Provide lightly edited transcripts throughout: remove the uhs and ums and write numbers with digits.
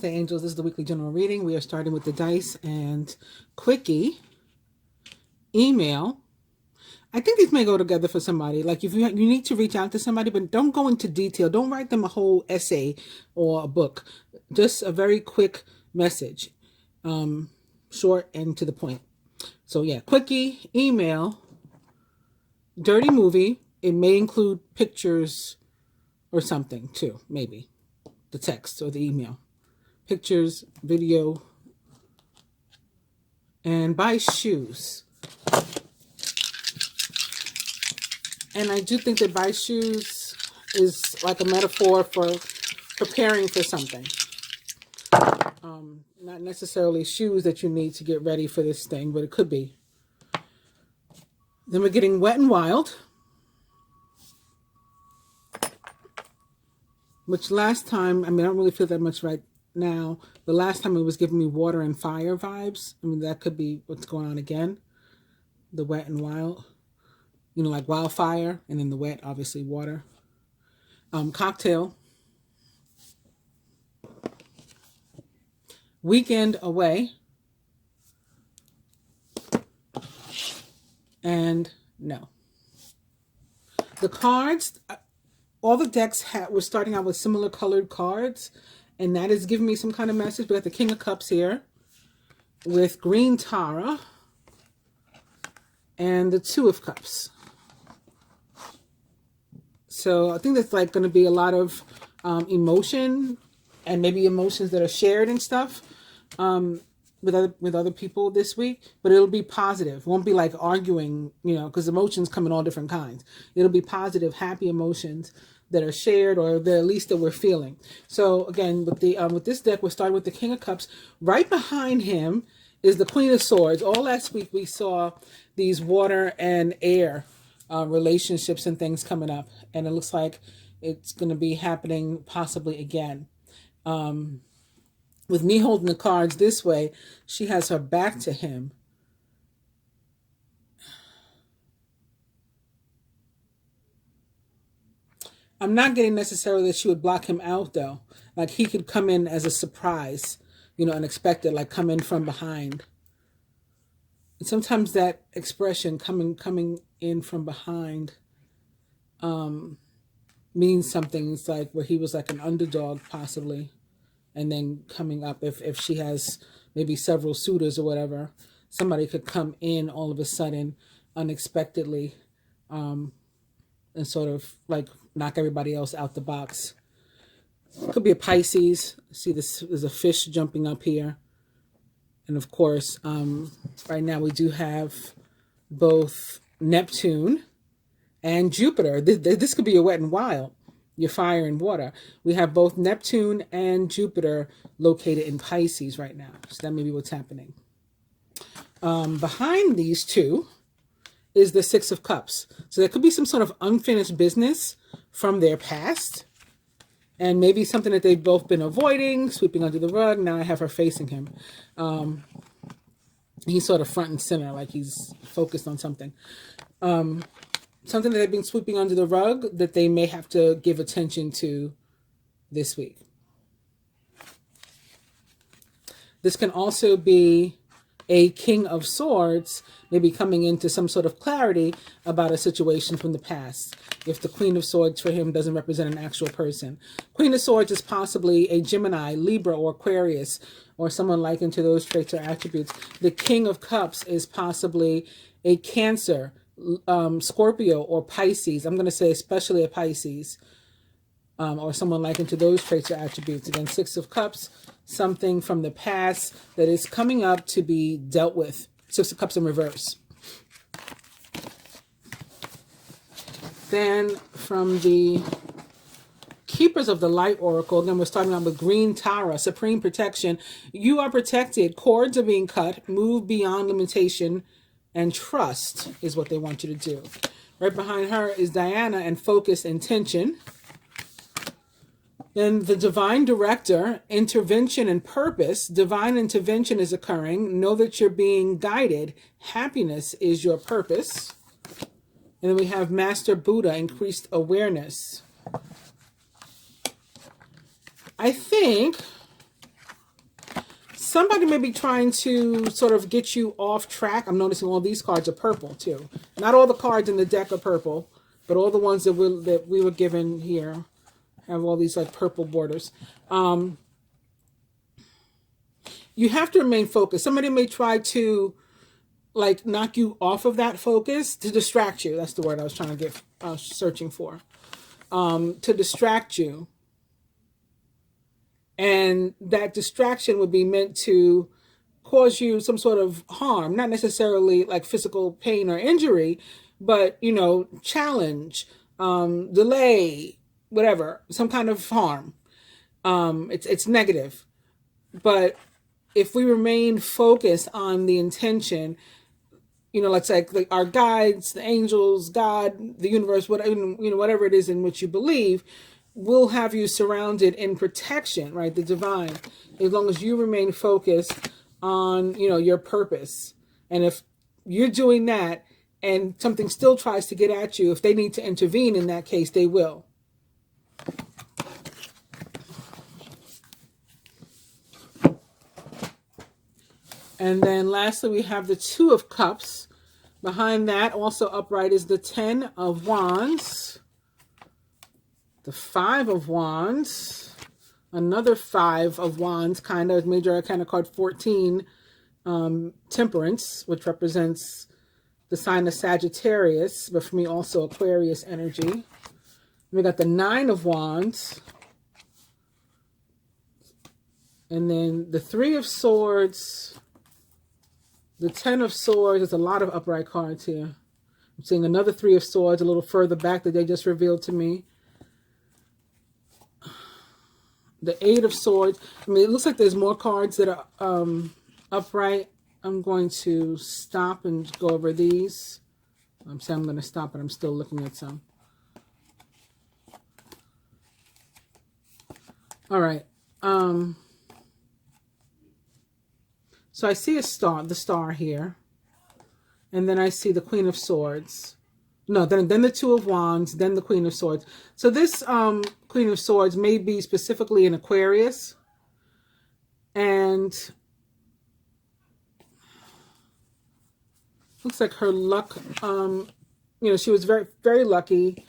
Namaste, angels. This is the weekly general reading. We are starting with the dice and quickie, email. I think these may go together for somebody. Like if you need to reach out to somebody, but don't go into detail. Don't write them a whole essay or a book. Just a very quick message, short and to the point. So yeah, quickie, email, dirty movie. It may include pictures or something too, maybe the text or the email. Pictures, video, and buy shoes. And I do think that buy shoes is like a metaphor for preparing for something. Not necessarily shoes that you need to get ready for this thing, but it could be. Then we're getting wet and wild. Which last time, I mean, I don't really feel that much right now. The last time it was giving me water and fire vibes. I mean, that could be what's going on again. The wet and wild. You know, like wildfire. And then the wet, obviously, water. Cocktail. Weekend away. And no. The cards, all the decks were starting out with similar colored cards. And that is giving me some kind of message. We got the King of Cups here with green Tara and the Two of Cups. So I think that's like going to be a lot of emotion and maybe emotions that are shared and stuff with other people this week. But it'll be positive. It won't be like arguing, you know, because emotions come in all different kinds. It'll be positive, happy emotions that are shared, or the at least that we're feeling. So again, with this deck, we're starting with the King of Cups. Right behind him is the Queen of Swords. All last week we saw these water and air relationships and things coming up, and it looks like it's going to be happening possibly again. With me holding the cards this way, she has her back to him. I'm not getting necessarily that she would block him out, though. Like, he could come in as a surprise, you know, unexpected, like come in from behind. And sometimes that expression, coming in from behind, means something. It's like where he was like an underdog, possibly, and then coming up. If she has maybe several suitors or whatever, somebody could come in all of a sudden, unexpectedly, and sort of like knock everybody else out the box. Could be a Pisces. See, there's a fish jumping up here. And of course, right now we do have both Neptune and Jupiter. This could be your wet and wild, your fire and water. We have both Neptune and Jupiter located in Pisces right now. So that may be what's happening. Behind these two is the Six of Cups. So there could be some sort of unfinished business from their past. And maybe something that they've both been avoiding, sweeping under the rug. Now I have her facing him. He's sort of front and center, like he's focused on something. Something that they've been sweeping under the rug that they may have to give attention to this week. This can also be a King of Swords, maybe coming into some sort of clarity about a situation from the past. If the Queen of Swords for him doesn't represent an actual person. Queen of Swords is possibly a Gemini, Libra, or Aquarius, or someone likened to those traits or attributes. The King of Cups is possibly a Cancer, Scorpio, or Pisces. I'm going to say especially a Pisces, or someone likened to those traits or attributes. Again, Six of Cups, something from the past that is coming up to be dealt with. Six of Cups in reverse. Then from the Keepers of the Light Oracle, then we're starting out with green Tara, supreme protection. You are protected. Cords are being cut. Move beyond limitation and trust is what they want you to do. Right behind her is Diana and focus intention. Then the Divine Director, intervention and purpose. Divine intervention is occurring. Know that you're being guided. Happiness is your purpose. And then we have Master Buddha, increased awareness. I think somebody may be trying to sort of get you off track. I'm noticing all these cards are purple too. Not all the cards in the deck are purple, but all the ones that we were given here have all these like purple borders. You have to remain focused. Somebody may try to like knock you off of that focus to distract you. That's the word I was trying to get, searching for. To distract you. And that distraction would be meant to cause you some sort of harm, not necessarily like physical pain or injury, but, you know, challenge, delay, whatever, some kind of harm. It's negative. But if we remain focused on the intention, you know, let's like our guides, the angels, God, the universe, whatever, you know, whatever it is in which you believe, will have you surrounded in protection, right? The divine, as long as you remain focused on, you know, your purpose. And if you're doing that and something still tries to get at you, if they need to intervene in that case, they will. And then lastly, we have the Two of Cups. Behind that, also upright, is the Ten of Wands. The Five of Wands, another Five of Wands, kind of major arcana card 14, Temperance, which represents the sign of Sagittarius, but for me also Aquarius energy. We got the Nine of Wands, and then the Three of Swords, the Ten of Swords. There's a lot of upright cards here. I'm seeing another Three of Swords a little further back that they just revealed to me. The Eight of Swords. I mean, it looks like there's more cards that are upright. I'm going to stop and go over these. I'm saying I'm going to stop, but I'm still looking at some. All right. So I see a star, the star here. And then I see the Queen of Swords. No, then the Two of Wands, then the Queen of Swords. So this Queen of Swords may be specifically in Aquarius. And looks like her luck, you know, she was very, very lucky.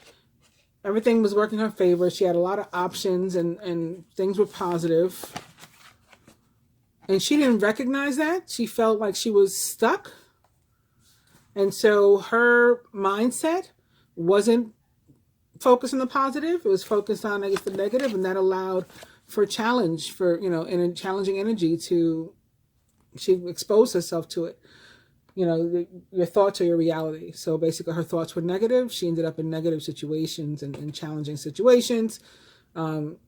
Everything was working in her favor. She had a lot of options and things were positive. And she didn't recognize that. She felt like she was stuck. And so her mindset wasn't focused on the positive. It was focused on, I guess, the negative, and that allowed for challenge, for, you know, in a challenging energy to, she exposed herself to it. You know, your thoughts are your reality. So basically her thoughts were negative. She ended up in negative situations and challenging situations with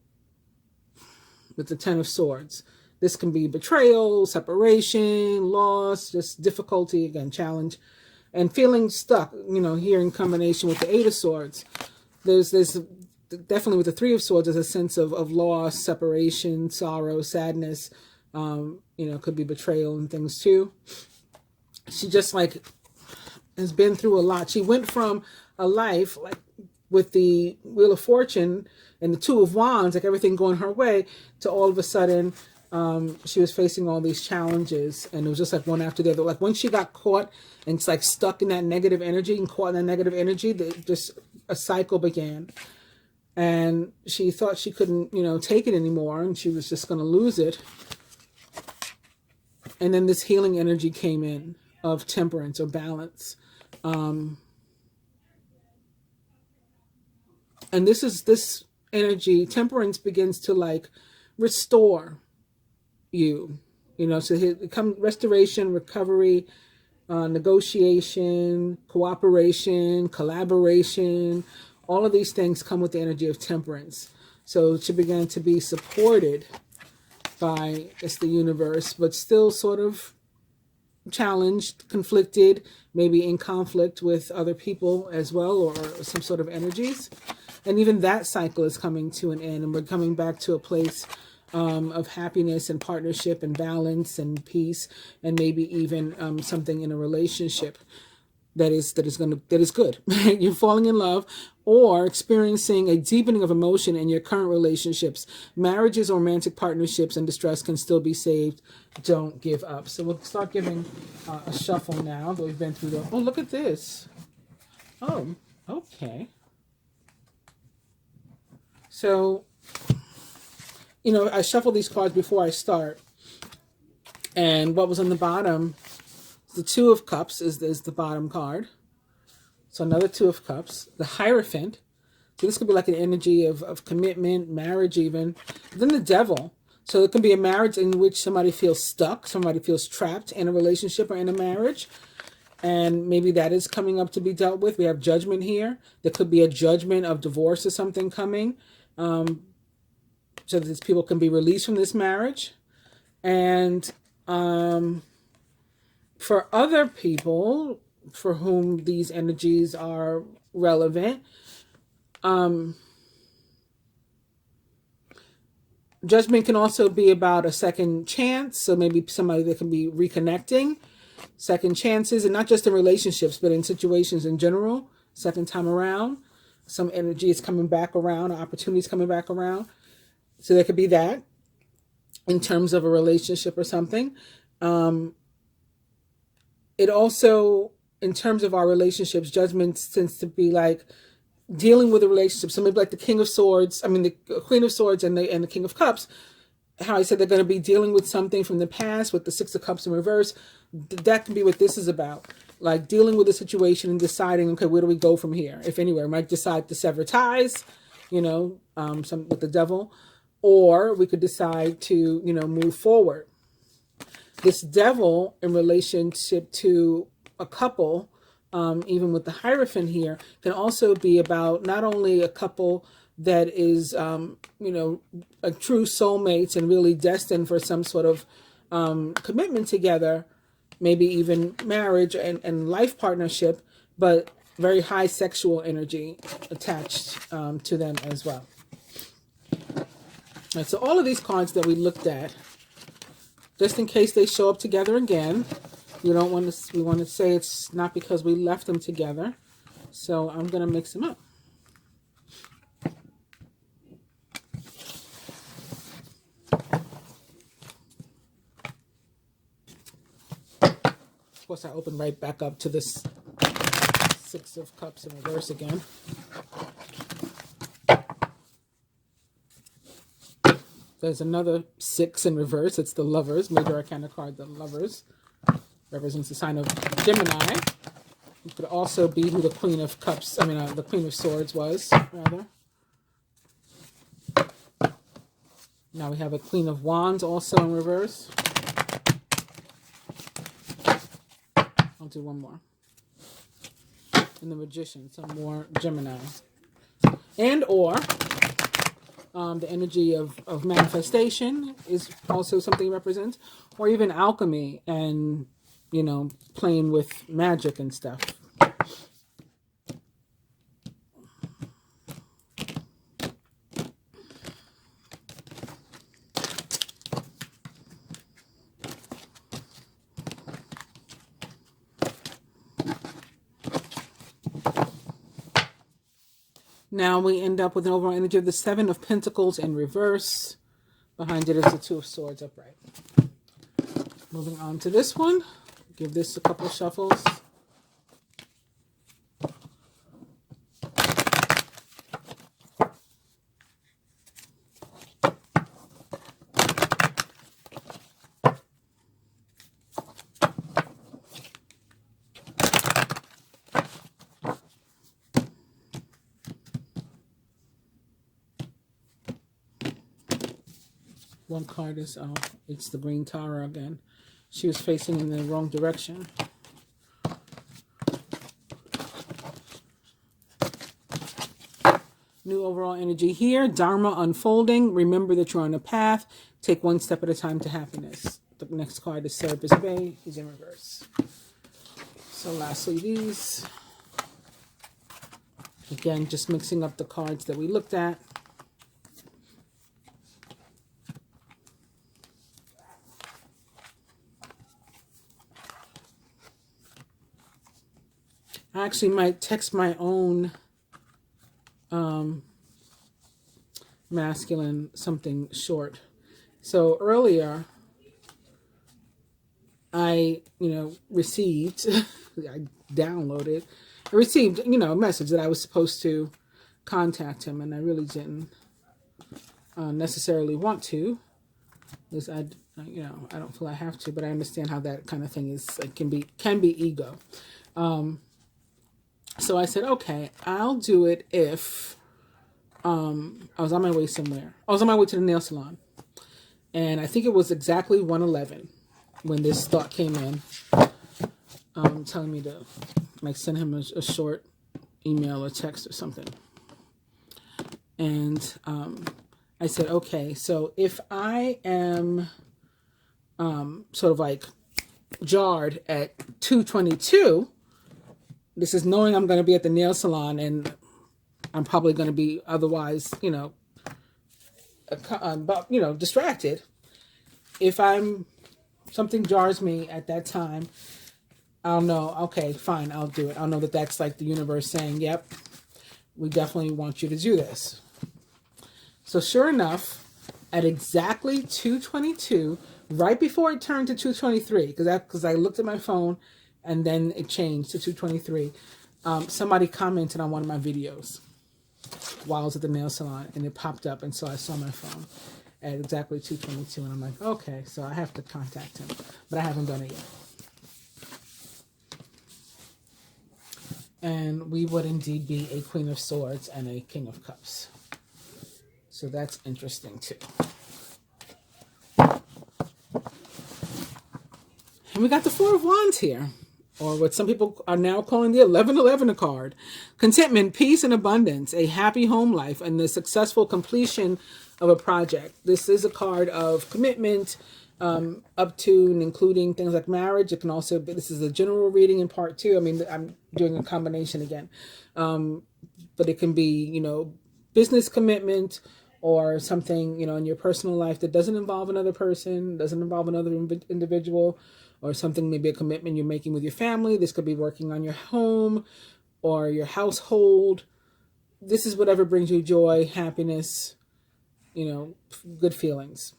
the Ten of Swords. This can be betrayal, separation, loss, just difficulty, again, challenge. And feeling stuck, you know, here in combination with the Eight of Swords. There's definitely with the Three of Swords, there's a sense of loss, separation, sorrow, sadness. You know, could be betrayal and things too. She just like has been through a lot. She went from a life like with the Wheel of Fortune and the Two of Wands, like everything going her way, to all of a sudden she was facing all these challenges, and it was just like one after the other. Like once she got caught and it's like stuck in that negative energy and caught in that negative energy, just a cycle began. And she thought she couldn't, you know, take it anymore, and she was just going to lose it. And then this healing energy came in of temperance or balance. And this energy, temperance, begins to like restore you, you know, so here come restoration, recovery, negotiation, cooperation, collaboration. All of these things come with the energy of temperance. So she began to be supported by, I guess, the universe, but still sort of challenged, conflicted, maybe in conflict with other people as well, or some sort of energies. And even that cycle is coming to an end, and we're coming back to a place of happiness and partnership and balance and peace, and maybe even something in a relationship that is good. You're falling in love, or experiencing a deepening of emotion in your current relationships. Marriages or romantic partnerships and distress can still be saved. Don't give up. So we'll start giving a shuffle now that we've been through the... Oh, look at this. Oh, okay. So, you know, I shuffle these cards before I start. And what was on the bottom, the Two of Cups is the bottom card. So another Two of Cups. The Hierophant. So this could be like an energy of commitment, marriage even. Then the Devil. So it can be a marriage in which somebody feels stuck, somebody feels trapped in a relationship or in a marriage. And maybe that is coming up to be dealt with. We have Judgment here. There could be a judgment of divorce or something coming. So that these people can be released from this marriage. And for other people for whom these energies are relevant, judgment can also be about a second chance. So maybe somebody that can be reconnecting, second chances, and not just in relationships, but in situations in general, second time around. Some energy is coming back around, opportunities coming back around. So there could be that in terms of a relationship or something. It also, in terms of our relationships, judgment tends to be like dealing with a relationship. So maybe like the King of Swords, the Queen of Swords and the King of Cups, how I said they're going to be dealing with something from the past with the Six of Cups in reverse. That can be what this is about. Like dealing with a situation and deciding, okay, where do we go from here? If anywhere, we might decide to sever ties, some with the Devil, or we could decide to, move forward. This Devil in relationship to a couple, even with the Hierophant here, can also be about not only a couple that is, a true soulmates and really destined for some sort of commitment together, maybe even marriage and life partnership, but very high sexual energy attached to them as well. All right, so all of these cards that we looked at, just in case they show up together again, we want to say it's not because we left them together. So I'm going to mix them up. Of course, I open right back up to this Six of Cups in reverse again. There's another six in reverse. It's the Lovers. Major Arcana card, the Lovers. Represents the sign of Gemini. It could also be who the Queen of Cups, the Queen of Swords was, rather. Now we have a Queen of Wands also in reverse. I'll do one more. And the Magician, some more Gemini. And or the energy of manifestation is also something it represents. Or even alchemy and, playing with magic and stuff. Now we end up with an overall energy of the Seven of Pentacles in reverse. Behind it is the Two of Swords upright. Moving on to this one. Give this a couple of shuffles. One card is, it's the Green Tower again. She was facing in the wrong direction. New overall energy here. Dharma unfolding. Remember that you're on a path. Take one step at a time to happiness. The next card is Serapis Bay. He's in reverse. So lastly, these. Again, just mixing up the cards that we looked at. I actually might text my own masculine, something short. So earlier, I, received, I received, a message that I was supposed to contact him, and I really didn't necessarily want to, because I don't feel I have to, but I understand how that kind of thing is, it can be ego. So I said, okay, I'll do it if I was on my way somewhere. I was on my way to the nail salon, and I think it was exactly 1:11 when this thought came in, telling me to send him a short email or text or something. And I said, okay, so if I am sort of jarred at 2:22, this is knowing I'm going to be at the nail salon, and I'm probably going to be otherwise, distracted. If something jars me at that time, I'll know, okay, fine, I'll do it. I'll know that that's like the universe saying, yep, we definitely want you to do this. So sure enough, at exactly 2:22, right before it turned to 2:23, because I looked at my phone and then it changed to 2:23, somebody commented on one of my videos while I was at the nail salon, and it popped up, and so I saw my phone at exactly 2:22, and I'm like, okay, so I have to contact him, but I haven't done it yet. And we would indeed be a Queen of Swords and a King of Cups. So that's interesting too. And we got the Four of Wands here, or what some people are now calling the 1111 card. Contentment, peace, and abundance, a happy home life, and the successful completion of a project. This is a card of commitment, up to and including things like marriage. It can also be, this is a general reading in part 2. I mean, I'm doing a combination again. But it can be, business commitment, or something, in your personal life that doesn't involve another person, doesn't involve another individual, or something, maybe a commitment you're making with your family. This could be working on your home or your household. This is whatever brings you joy, happiness, good feelings.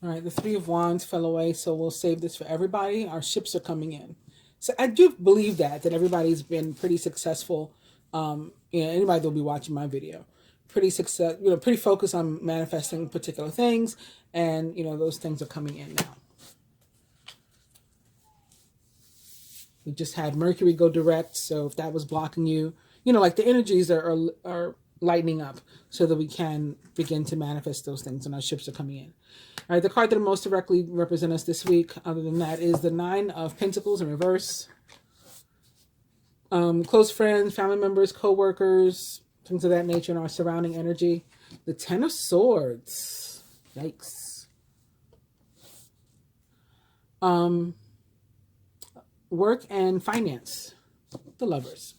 All right, the Three of Wands fell away, so we'll save this for everybody. Our ships are coming in. So I do believe that everybody's been pretty successful. Anybody that'll be watching my video, pretty focused on manifesting particular things, and those things are coming in now. We just had Mercury go direct, so if that was blocking you, like the energies are lightening up so that we can begin to manifest those things, and our ships are coming in. All right, the card that will most directly represent us this week, other than that, is the Nine of Pentacles in reverse. Close friends, family members, co-workers, things of that nature in our surrounding energy. The Ten of Swords. Yikes. Work and finance. The Lovers.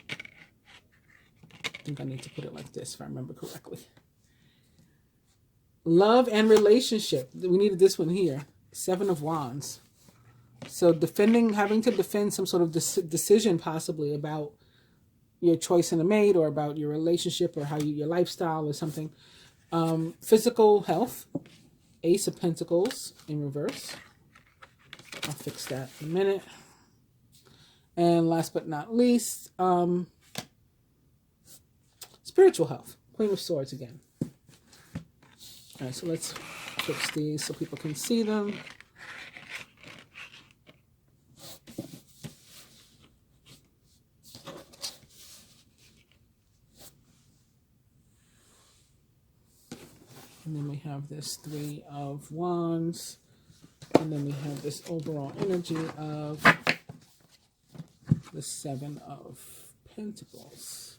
I think I need to put it like this if I remember correctly. Love and relationship. We needed this one here. Seven of Wands. So having to defend some sort of decision possibly about your choice in a mate, or about your relationship, or your lifestyle or something. Physical health. Ace of Pentacles in reverse. I'll fix that in a minute. And last but not least, spiritual health. Queen of Swords again. All right, so let's fix these so people can see them. And then we have this Three of Wands. And then we have this overall energy of the Seven of Pentacles.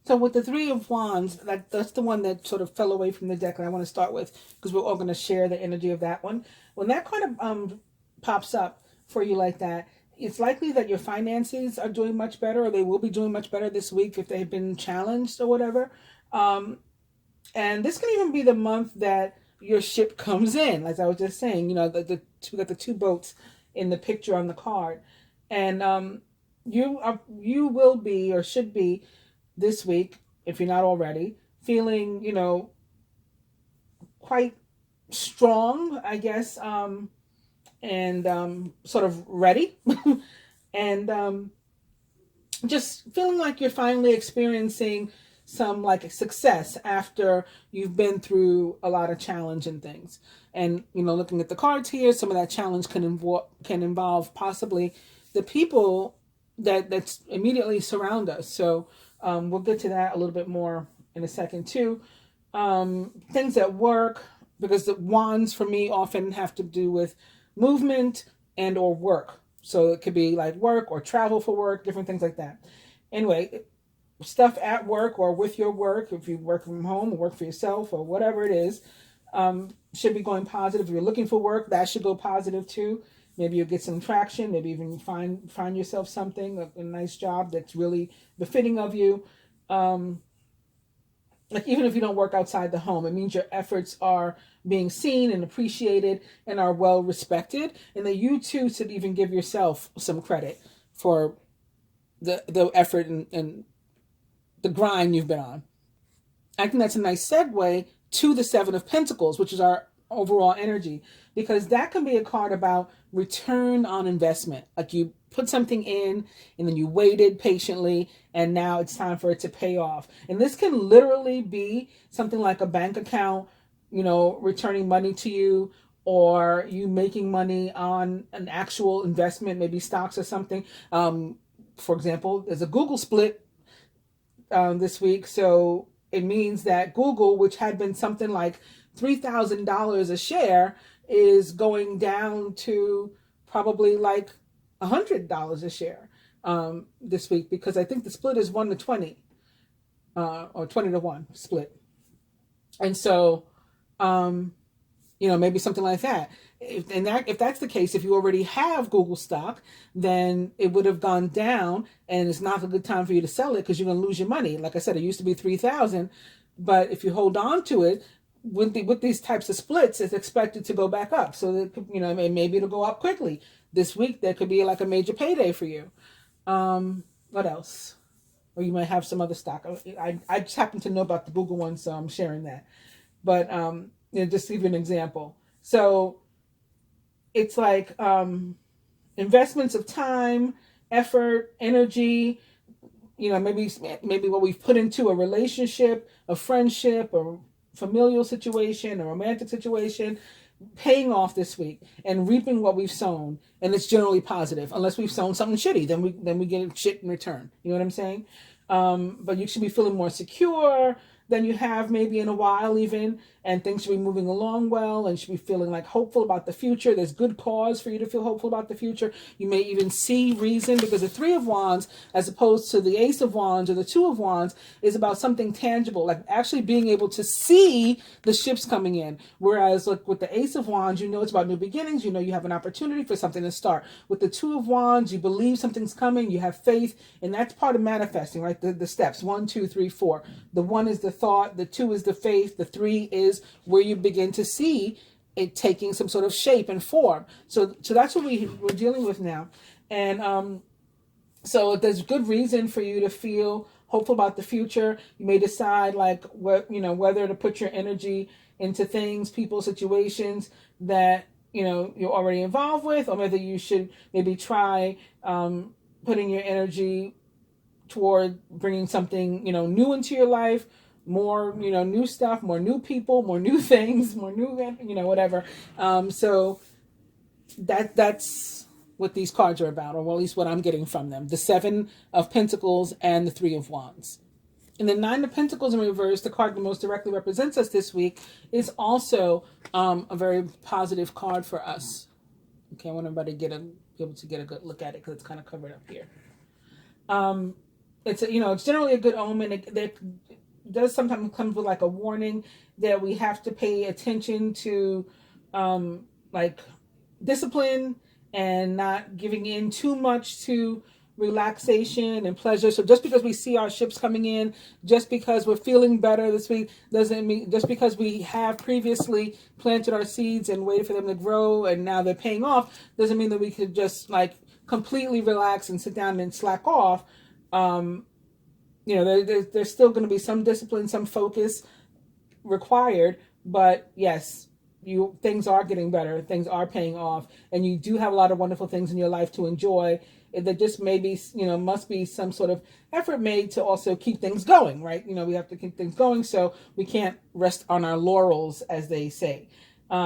So with the Three of Wands, that's the one that sort of fell away from the deck, and I want to start with, because we're all going to share the energy of that one. When that kind of pops up for you like that, it's likely that your finances are doing much better, or they will be doing much better this week if they've been challenged or whatever. And this can even be the month that your ship comes in, as I was just saying. You know, we got the two boats in the picture on the card, and you will be, or should be, this week, if you're not already, feeling, you know, quite strong, I guess, and sort of ready, and just feeling like you're finally experiencing some like success after you've been through a lot of challenge and things. And, you know, looking at the cards here, some of that challenge can involve possibly the people that's immediately surround us. So we'll get to that a little bit more in a second too. Things at work, because the wands for me often have to do with movement and or work. So it could be like work or travel for work, different things like that. Anyway, stuff at work or with your work, if you work from home or work for yourself or whatever it is, should be going positive. If you're looking for work, that should go positive too. Maybe you'll get some traction. Maybe even find yourself something, a nice job that's really befitting of you. Like even if you don't work outside the home, it means your efforts are being seen and appreciated and are well respected. And that you too should even give yourself some credit for the effort and the grind you've been on. I think that's a nice segue to the Seven of Pentacles, which is our overall energy, because that can be a card about return on investment. Like you put something in and then you waited patiently and now it's time for it to pay off. And this can literally be something like a bank account, you know, returning money to you, or you making money on an actual investment, maybe stocks or something. For example, there's a Google split this week. So it means that Google, which had been something like $3,000 a share, is going down to probably like $100 a share this week, because I think the split is 1-20 or 20-1 split. And so, you know, maybe something like that. If that's the case, if you already have Google stock, then it would have gone down, and it's not a good time for you to sell it because you're going to lose your money. Like I said, it used to be 3,000, but if you hold on to it, with these types of splits, it's expected to go back up. So that, you know, maybe it'll go up quickly. This week, there could be like a major payday for you. What else? Or you might have some other stock. I just happen to know about the Google one, so I'm sharing that. But you know, just to give you an example. So it's like investments of time, effort, energy, you know, maybe what we've put into a relationship, a friendship, or familial situation, a romantic situation, paying off this week and reaping what we've sown. And it's generally positive, unless we've sown something shitty, then we get shit in return. You know what I'm saying? But you should be feeling more secure than you have maybe in a while even, and things should be moving along well, and should be feeling like hopeful about the future. There's good cause for you to feel hopeful about the future. You may even see reason, because the Three of Wands, as opposed to the Ace of Wands or the Two of Wands, is about something tangible, like actually being able to see the ships coming in. Whereas like with the Ace of Wands, you know it's about new beginnings. You know you have an opportunity for something to start. With the Two of Wands, you believe something's coming, you have faith, and that's part of manifesting, right? The steps, 1, 2, 3, 4. The 1 is the thought, the 2 is the faith, the 3 is where you begin to see it taking some sort of shape and form. So that's what we're dealing with now. And so there's good reason for you to feel hopeful about the future. You may decide like what, you know, whether to put your energy into things, people, situations that, you know, you're already involved with, or whether you should maybe try putting your energy toward bringing something, you know, new into your life, more, you know, new stuff, more new people, more new things, more new, you know, whatever. So that's what these cards are about, or well, at least what I'm getting from them. The Seven of Pentacles and the Three of Wands. And the Nine of Pentacles in reverse, the card that most directly represents us this week, is also a very positive card for us. Okay, I want everybody to be able to get a good look at it, because it's kind of covered up here. It's you know, it's generally a good omen. It does sometimes come with like a warning that we have to pay attention to like discipline and not giving in too much to relaxation and pleasure. So just because we see our ships coming in, just because we're feeling better this week, doesn't mean, just because we have previously planted our seeds and waited for them to grow and now they're paying off, doesn't mean that we could just like completely relax and sit down and slack off. There's still going to be some discipline, some focus required, but yes, things are getting better, things are paying off, and you do have a lot of wonderful things in your life to enjoy. There just maybe must be some sort of effort made to also keep things going, right? We have to keep things going, so we can't rest on our laurels, as they say. We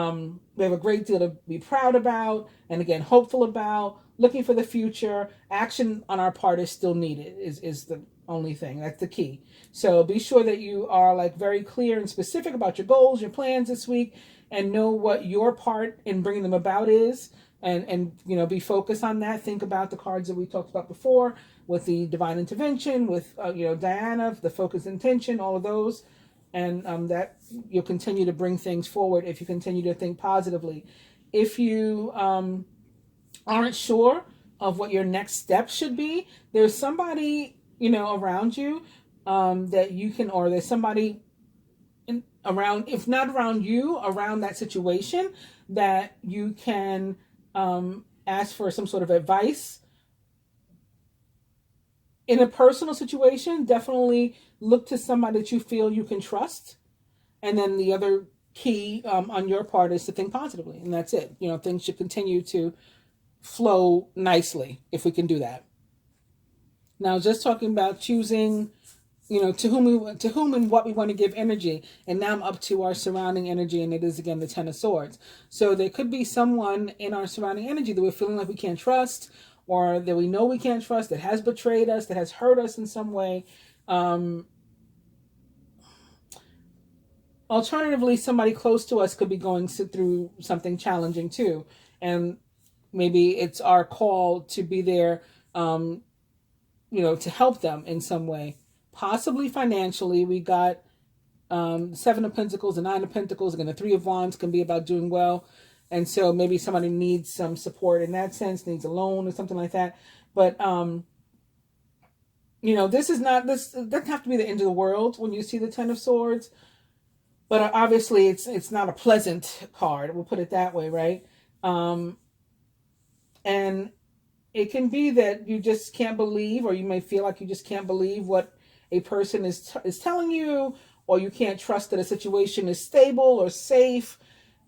have a great deal to be proud about, and again, hopeful about, looking for the future. Action on our part is still needed, is the only thing. That's the key. So be sure that you are like very clear and specific about your goals, your plans this week, and know what your part in bringing them about is, and be focused on that. Think about the cards that we talked about before with the divine intervention, with Diana, the focus intention, all of those, and that you'll continue to bring things forward if you continue to think positively. If you aren't sure of what your next step should be, there's somebody around you that you can, or there's somebody around, if not around you, around that situation, that you can ask for some sort of advice. In a personal situation, definitely look to somebody that you feel you can trust. And then the other key on your part is to think positively, and that's it. Things should continue to flow nicely if we can do that. Now, just talking about choosing, to whom and what we want to give energy. And now I'm up to our surrounding energy, and it is again the Ten of Swords. So there could be someone in our surrounding energy that we're feeling like we can't trust, or that we know we can't trust, that has betrayed us, that has hurt us in some way. Alternatively, somebody close to us could be going through something challenging too, and maybe it's our call to be there, to help them in some way, possibly financially. We got Seven of Pentacles, the Nine of Pentacles, again, the Three of Wands can be about doing well. And so maybe somebody needs some support in that sense, needs a loan or something like that. But, this doesn't have to be the end of the world when you see the Ten of Swords. But obviously it's not a pleasant card. We'll put it that way, right? And it can be that you just can't believe, or you may feel like you just can't believe what a person is telling you, or you can't trust that a situation is stable or safe.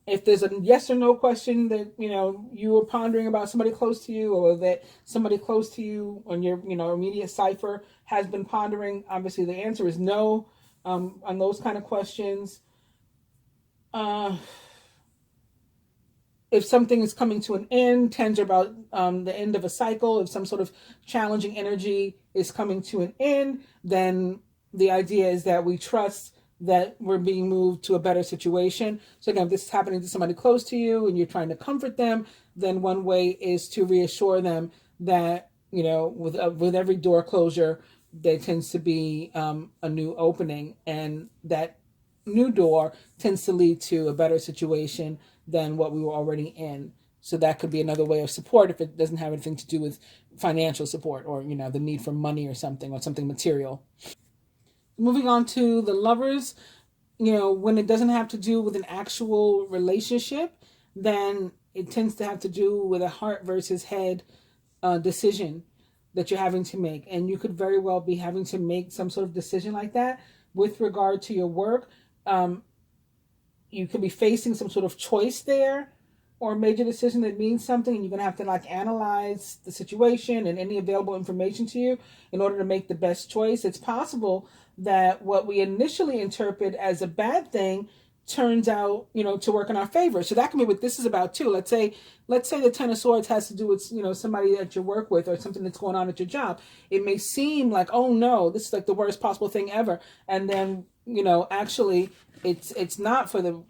If there's a yes or no question that, you were pondering about somebody close to you, or that somebody close to you on your, immediate cipher has been pondering, obviously the answer is no on those kind of questions. If something is coming to an end, tens are about the end of a cycle. If some sort of challenging energy is coming to an end, then the idea is that we trust that we're being moved to a better situation. So again, if this is happening to somebody close to you and you're trying to comfort them, then one way is to reassure them that, with every door closure, there tends to be a new opening, and that new door tends to lead to a better situation than what we were already in. So that could be another way of support if it doesn't have anything to do with financial support, or the need for money or something material. Moving on to the Lovers, when it doesn't have to do with an actual relationship, then it tends to have to do with a heart versus head decision that you're having to make. And you could very well be having to make some sort of decision like that with regard to your work. You could be facing some sort of choice there, or a major decision that means something, and you're going to have to analyze the situation and any available information to you in order to make the best choice. It's possible that what we initially interpret as a bad thing turns out, to work in our favor. So that can be what this is about too. Let's say the Ten of Swords has to do with, somebody that you work with, or something that's going on at your job. It may seem like, oh no, this is like the worst possible thing ever. And then, actually it's not for the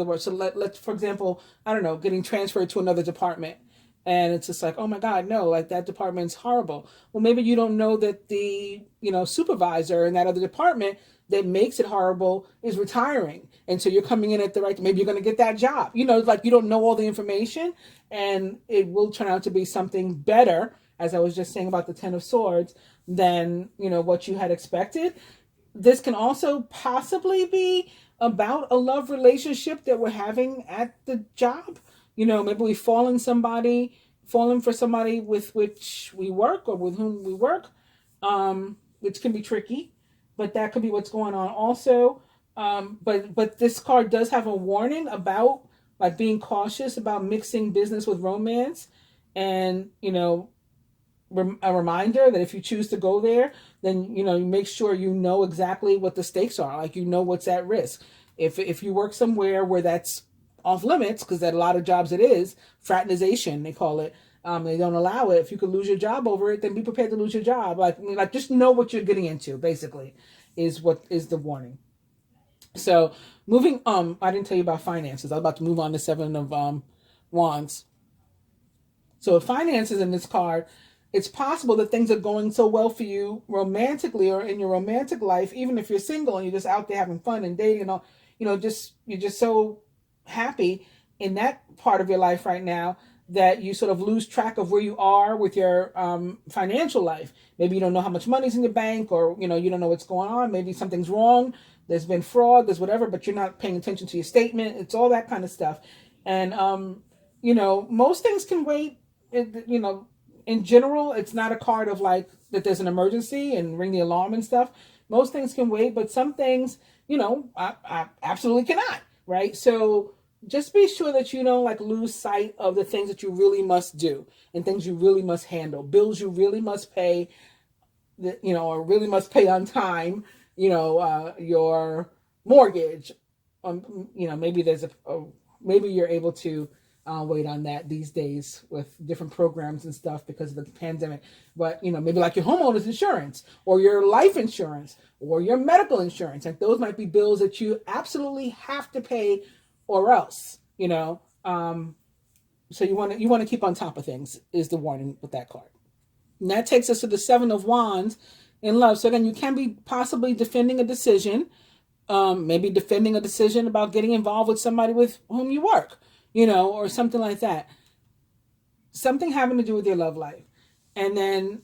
worst. So let's, for example, I don't know, getting transferred to another department. And it's just like, oh my God, no, like that department's horrible. Well, maybe you don't know that the, supervisor in that other department that makes it horrible is retiring. And so you're coming in at the right, maybe you're going to get that job. You know, like you don't know all the information, and it will turn out to be something better, as I was just saying about the Ten of Swords, than, you know, what you had expected. This can also possibly be about a love relationship that we're having at the job. You know, maybe we've fallen for somebody with which we work or with whom we work, which can be tricky, but that could be what's going on also. But this card does have a warning about like being cautious about mixing business with romance, and, you know, a reminder that if you choose to go there, then, you know, you make sure you know exactly what the stakes are. Like, you know what's at risk. If you work somewhere where that's off limits, because at a lot of jobs it is, fraternization, they call it, they don't allow it. If you could lose your job over it, then be prepared to lose your job. Like, I mean, like, just know what you're getting into, basically, is what is the warning. So moving, I didn't tell you about finances. I was about to move on to Seven of Wands. So finances in this card, it's possible that things are going so well for you romantically or in your romantic life, even if you're single and you're just out there having fun and dating and all, you know, you're just so happy in that part of your life right now that you sort of lose track of where you are with your financial life. Maybe you don't know how much money's in your bank, or, you know, you don't know what's going on. Maybe something's wrong. There's been fraud, there's whatever, but you're not paying attention to your statement. It's all that kind of stuff. And, you know, most things can wait. You know, in general, it's not a card of like that there's an emergency and ring the alarm and stuff. Most things can wait, but some things, you know, I absolutely cannot, right? So just be sure that you don't like lose sight of the things that you really must do and things you really must handle, bills you really must pay, you know, or really must pay on time, you know, your mortgage. You know, maybe maybe you're able to wait on that these days with different programs and stuff because of the pandemic. But, you know, maybe like your homeowner's insurance or your life insurance or your medical insurance. Like, those might be bills that you absolutely have to pay or else, you know. So you want to keep on top of things is the warning with that card. And that takes us to the Seven of Wands in love. So again, you can be possibly defending a decision, maybe defending a decision about getting involved with somebody with whom you work, you know, or something like that. Something having to do with your love life. And then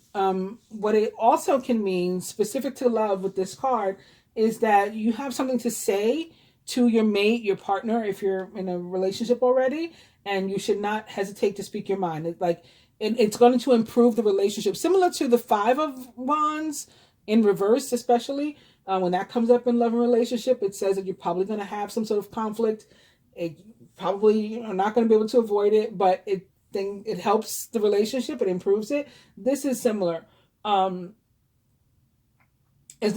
what it also can mean, specific to love with this card, is that you have something to say to your mate, your partner, if you're in a relationship already, and you should not hesitate to speak your mind. It's going to improve the relationship. Similar to the Five of Wands in reverse, especially when that comes up in love and relationship, it says that you're probably going to have some sort of conflict. Probably you're not going to be able to avoid it, but it helps the relationship. It improves it. This is similar. As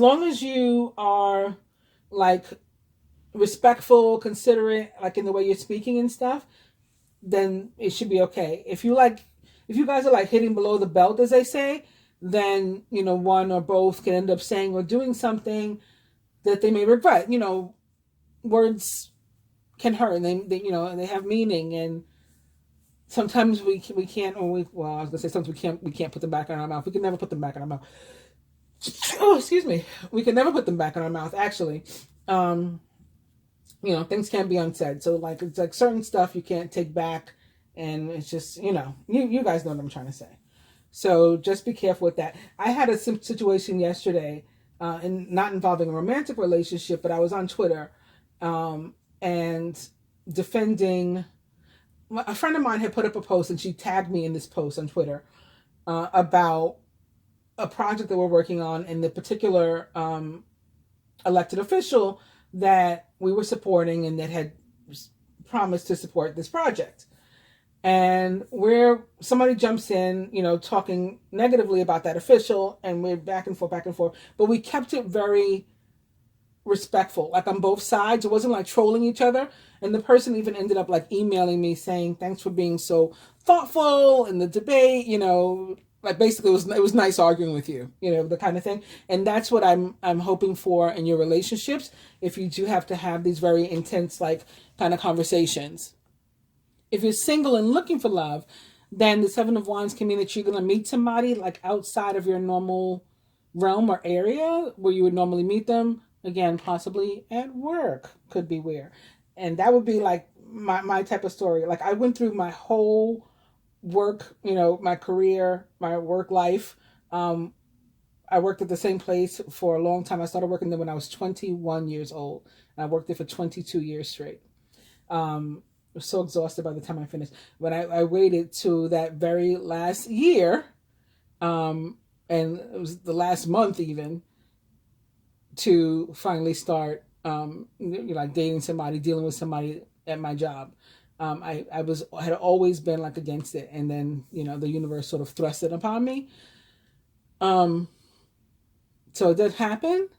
long as you are like respectful, considerate, like in the way you're speaking and stuff, then it should be okay. If you guys are like hitting below the belt, as they say, then, you know, one or both can end up saying or doing something that they may regret. You know, words can hurt, and they you know, they have meaning, and sometimes we can't, I was gonna say sometimes we can't put them back in our mouth. We can never put them back in our mouth. Oh, excuse me. We can never put them back in our mouth, actually. You know, things can't be unsaid. So like, it's like certain stuff you can't take back, and it's just, you know, you guys know what I'm trying to say. So just be careful with that. I had a situation yesterday, and not involving a romantic relationship, but I was on Twitter, and defending. A friend of mine had put up a post, and she tagged me in this post on Twitter about a project that we're working on, and the particular elected official that we were supporting and that had promised to support this project. And where somebody jumps in, you know, talking negatively about that official, and we're back and forth, but we kept it very respectful, like on both sides. It wasn't like trolling each other. And the person even ended up like emailing me saying, thanks for being so thoughtful in the debate, you know, like basically it was nice arguing with you, you know, the kind of thing. And that's what I'm hoping for in your relationships, if you do have to have these very intense, like, kind of conversations. If you're single and looking for love, then the Seven of Wands can mean that you're going to meet somebody like outside of your normal realm or area where you would normally meet them. Again, possibly at work could be weird. And that would be like my type of story. Like I went through my whole work, my career, my work life. Um, I worked at the same place for a long time. I started working there when I was 21 years old. And I worked there for 22 years straight. I was so exhausted by the time I finished. But I waited to that very last year, and it was the last month even, to finally start like dating somebody, dealing with somebody at my job. I had always been like against it, and then the universe sort of thrust it upon me. Um, so it did happen,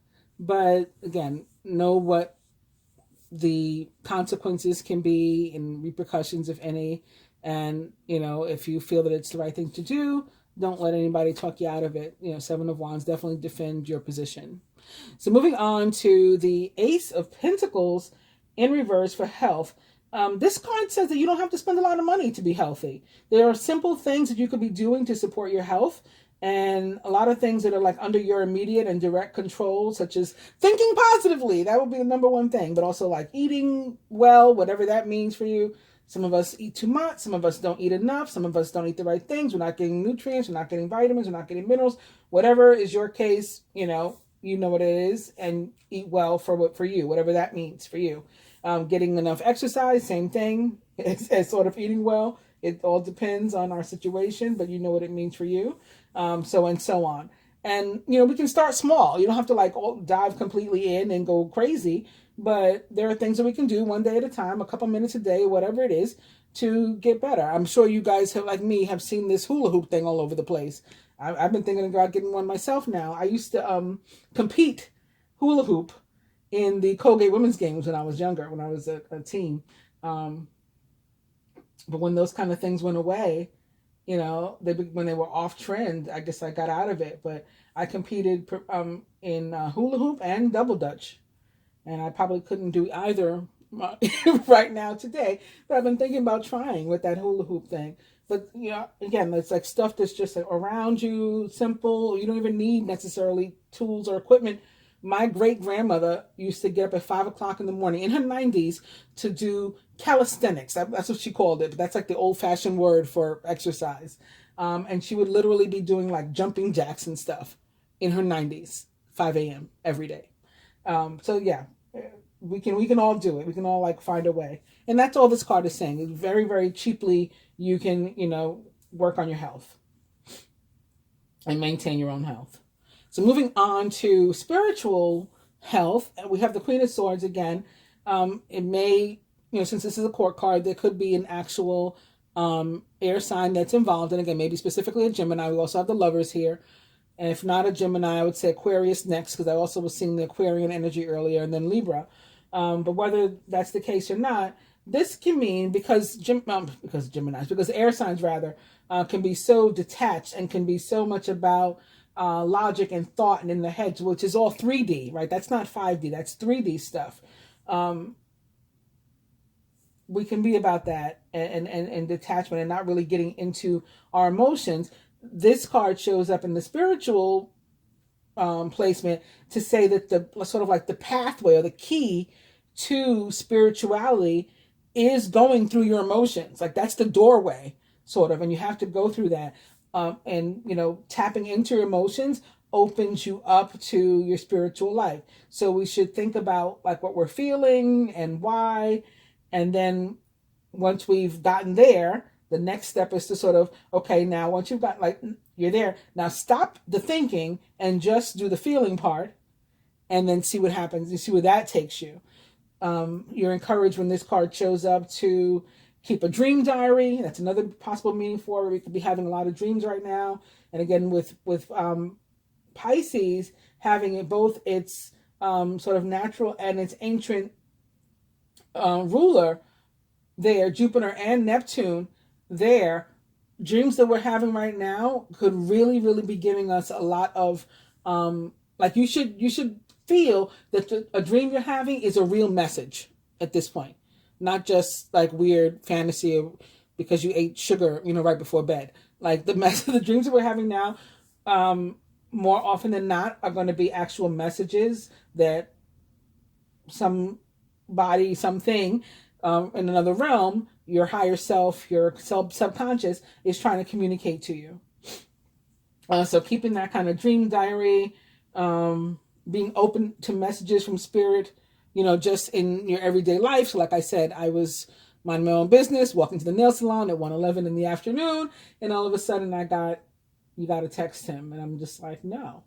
but again, know what the consequences can be and repercussions, if any. And if you feel that it's the right thing to do, don't let anybody talk you out of it. Seven of Wands, definitely defend your position. So moving on to the Ace of Pentacles in reverse for health. This card says that you don't have to spend a lot of money to be healthy. There are simple things that you could be doing to support your health, and a lot of things that are like under your immediate and direct control, such as thinking positively. That would be the number one thing, but also like eating well, whatever that means for you. Some of us eat too much. Some of us don't eat enough. Some of us don't eat the right things. We're not getting nutrients. We're not getting vitamins. We're not getting minerals. Whatever is your case, you know what it is, and eat well for you, whatever that means for you. Getting enough exercise, same thing as sort of eating well. It all depends on our situation, but you know what it means for you. So and so on. And, we can start small. You don't have to like dive completely in and go crazy, but there are things that we can do one day at a time, a couple minutes a day, whatever it is, to get better. I'm sure you guys have, like me, have seen this hula hoop thing all over the place. I've been thinking about getting one myself now. I used to compete hula hoop in the Colgate women's games when I was younger, when I was a teen. But when those kind of things went away, when they were off trend, I guess I got out of it. But I competed in hula hoop and double dutch, and I probably couldn't do either right now today. But I've been thinking about trying with that hula hoop thing. But again, it's like stuff that's just like around you, simple. You don't even need necessarily tools or equipment. My great grandmother used to get up at 5 o'clock in the morning in her 90s to do calisthenics. That's what she called it. But that's like the old fashioned word for exercise. And she would literally be doing like jumping jacks and stuff in her 90s, 5 a.m. every day. So yeah, we can all do it. We can all like find a way. And that's all this card is saying. It's very, very cheaply you can, work on your health and maintain your own health. So moving on to spiritual health, we have the Queen of Swords again. It may, since this is a court card, there could be an actual air sign that's involved. And again, maybe specifically a Gemini. We also have the Lovers here. And if not a Gemini, I would say Aquarius next, because I also was seeing the Aquarian energy earlier, and then Libra. But whether that's the case or not, this can mean because air signs rather can be so detached and can be so much about logic and thought and in the head, which is all 3D, right? That's not 5D, that's 3D stuff. We can be about that and detachment and not really getting into our emotions. This card shows up in the spiritual placement to say that the sort of like the pathway or the key to spirituality is going through your emotions. Like that's the doorway, sort of, and you have to go through that. And tapping into your emotions opens you up to your spiritual life. So we should think about like what we're feeling and why, and then once we've gotten there, the next step is to sort of, okay, now once you've got like you're there, now stop the thinking and just do the feeling part, and then see what happens. You see where that takes you. You're encouraged when this card shows up to keep a dream diary. That's another possible meaning for it. We could be having a lot of dreams right now. And again, with Pisces, having it both its sort of natural and its ancient ruler there, Jupiter and Neptune there, dreams that we're having right now could really, really be giving us a lot of, like you should feel that a dream you're having is a real message at this point. Not just like weird fantasy because you ate sugar, right before bed. Like the dreams that we're having now, more often than not, are going to be actual messages that somebody, something in another realm, your higher self, your subconscious is trying to communicate to you. So keeping that kind of dream diary, being open to messages from spirit, just in your everyday life. So like I said, I was minding my own business, walking to the nail salon at 1:11 in the afternoon, and all of a sudden you got to text him. And I'm just like, no.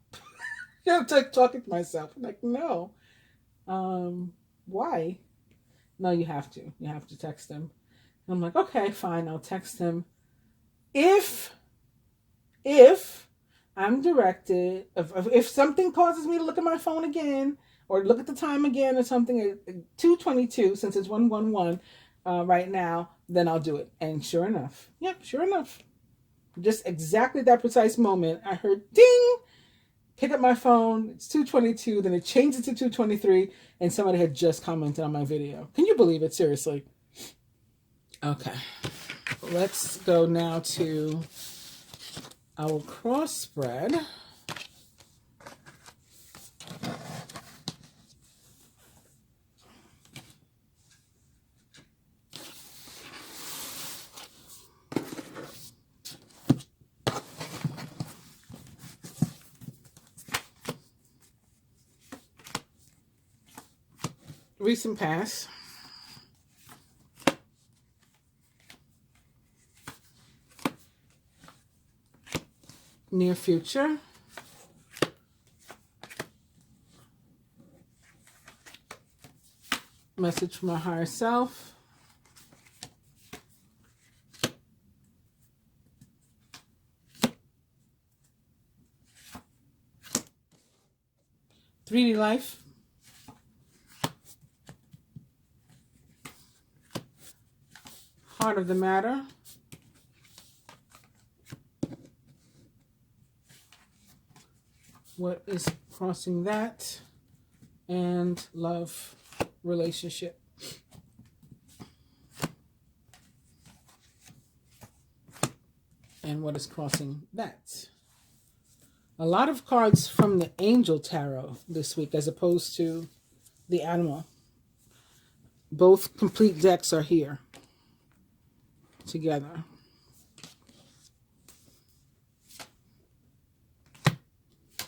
I'm talking to myself. I'm like, no. Why? No, you have to. You have to text him. And I'm like, okay, fine, I'll text him. If I'm directed, if something causes me to look at my phone again, or look at the time again or something at 2:22, since it's 1:11 right now, then I'll do it. And sure enough, just exactly that precise moment, I heard ding, pick up my phone, it's 2:22, then it changes to 2:23, and somebody had just commented on my video. Can you believe it? Seriously. Okay, let's go now to our cross spread. Recent past. Near future. Message from our higher self. '3D life. Heart of the matter. What is crossing that? And love, relationship. And what is crossing that? A lot of cards from the Angel Tarot this week as opposed to the Animal. Both complete decks are here together.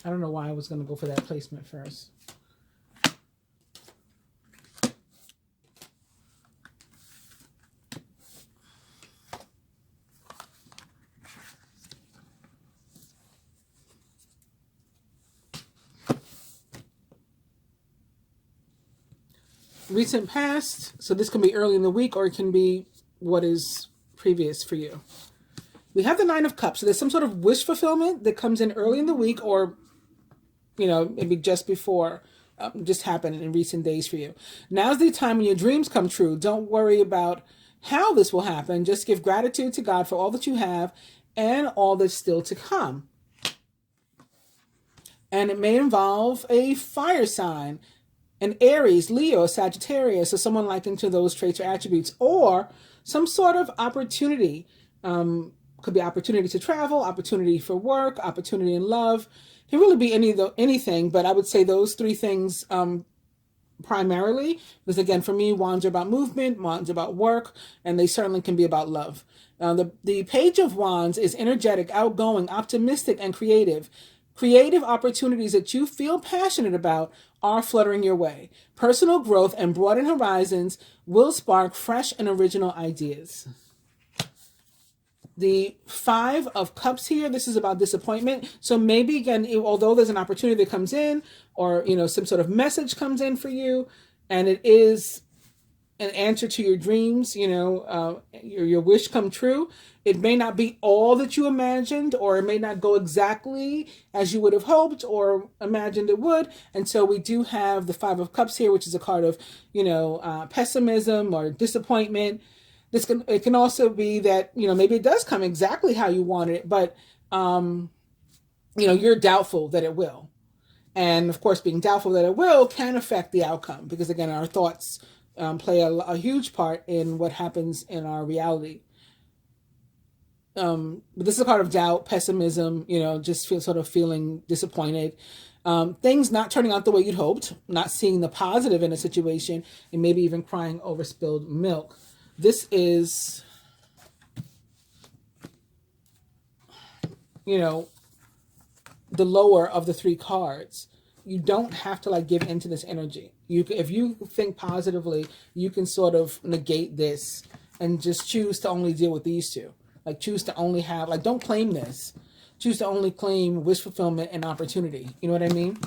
I don't know why I was going to go for that placement first. Recent past, so this can be early in the week or it can be what is previous for you. We have the 9 of Cups, so there's some sort of wish fulfillment that comes in early in the week or, maybe just before, just happened in recent days for you. Now's the time when your dreams come true. Don't worry about how this will happen. Just give gratitude to God for all that you have and all that's still to come. And it may involve a fire sign, an Aries, Leo, Sagittarius, or someone like into those traits or attributes, or some sort of opportunity. Could be opportunity to travel, opportunity for work, opportunity in love. It can really be anything, but I would say those 3 things primarily, because again, for me, wands are about movement, wands are about work, and they certainly can be about love. The Page of Wands is energetic, outgoing, optimistic, and creative. Creative opportunities that you feel passionate about are fluttering your way. Personal growth and broadened horizons will spark fresh and original ideas. The 5 of Cups here, this is about disappointment. So maybe, again, although there's an opportunity that comes in or, some sort of message comes in for you, and it is an answer to your dreams, your wish come true, it may not be all that you imagined, or it may not go exactly as you would have hoped or imagined it would. And so we do have the 5 of Cups here, which is a card of, pessimism or disappointment. It can also be that, maybe it does come exactly how you wanted it, but, you're doubtful that it will. And of course, being doubtful that it will can affect the outcome because, again, our thoughts play a huge part in what happens in our reality. But this is a card of doubt, pessimism, just feeling disappointed. Things not turning out the way you'd hoped, not seeing the positive in a situation, and maybe even crying over spilled milk. This is, you know, the lower of the three cards. You don't have to like give into this energy. If you think positively, you can sort of negate this and just choose to only deal with these two. Like choose to only have, like don't claim this. Choose to only claim wish fulfillment and opportunity. You know what I mean?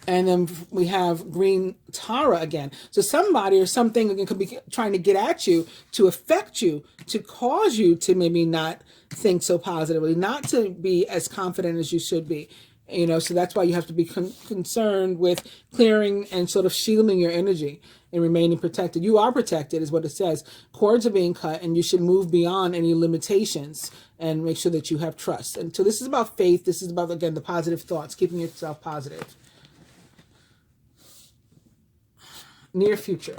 And then we have green Tara again. So somebody or something again could be trying to get at you, to affect you, to cause you to maybe not think so positively, not to be as confident as you should be. You know, so that's why you have to be concerned with clearing and sort of shielding your energy and remaining protected. You are protected is what it says. Cords are being cut and you should move beyond any limitations and make sure that you have trust. And so this is about faith. This is about, again, the positive thoughts, keeping yourself positive. Near future.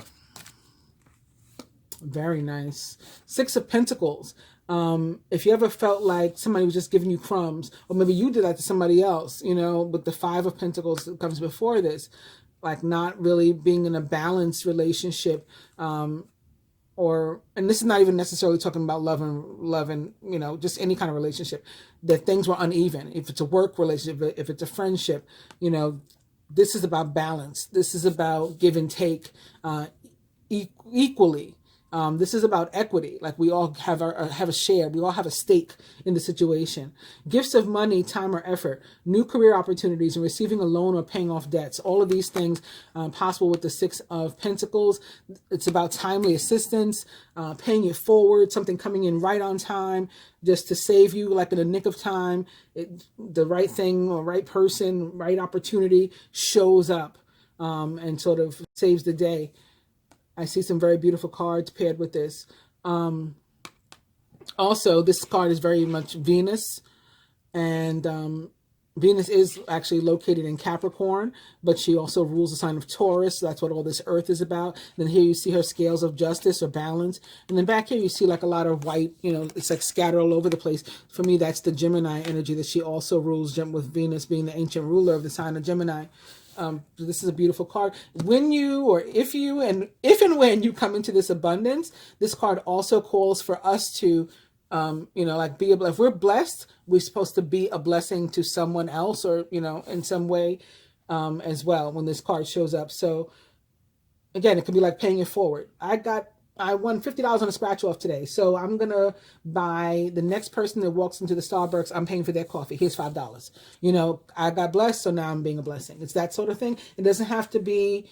Very nice. Six of Pentacles. If you ever felt like somebody was just giving you crumbs, or maybe you did that to somebody else, you know, with the Five of Pentacles that comes before this, like not really being in a balanced relationship, and this is not even necessarily talking about love and, you know, just any kind of relationship, that things were uneven. If it's a work relationship, if it's a friendship, you know, this is about balance. This is about give and take equally. This is about equity. Like we all have a share. We all have a stake in the situation. Gifts of money, time, or effort, new career opportunities, and receiving a loan or paying off debts. All of these things possible with the Six of Pentacles. It's about timely assistance, paying it forward, something coming in right on time, just to save you like in the nick of time. The right thing or right person, right opportunity shows up and sort of saves the day. I see some very beautiful cards paired with this. Also, this card is very much Venus. And Venus is actually located in Capricorn, but she also rules the sign of Taurus. So that's what all this earth is about. And then here you see her scales of justice or balance. And then back here you see like a lot of white, you know, it's like scattered all over the place. For me, that's the Gemini energy that she also rules, with Venus being the ancient ruler of the sign of Gemini. This is a beautiful card. When you, or if and when you come into this abundance, this card also calls for us to, you know, like if we're blessed, we're supposed to be a blessing to someone else, or, you know, in some way, as well, when this card shows up. So again, it could be like paying it forward. I won $50 on a scratch off today. So I'm going to buy the next person that walks into the Starbucks, I'm paying for their coffee. Here's $5. You know, I got blessed, so now I'm being a blessing. It's that sort of thing. It doesn't have to be,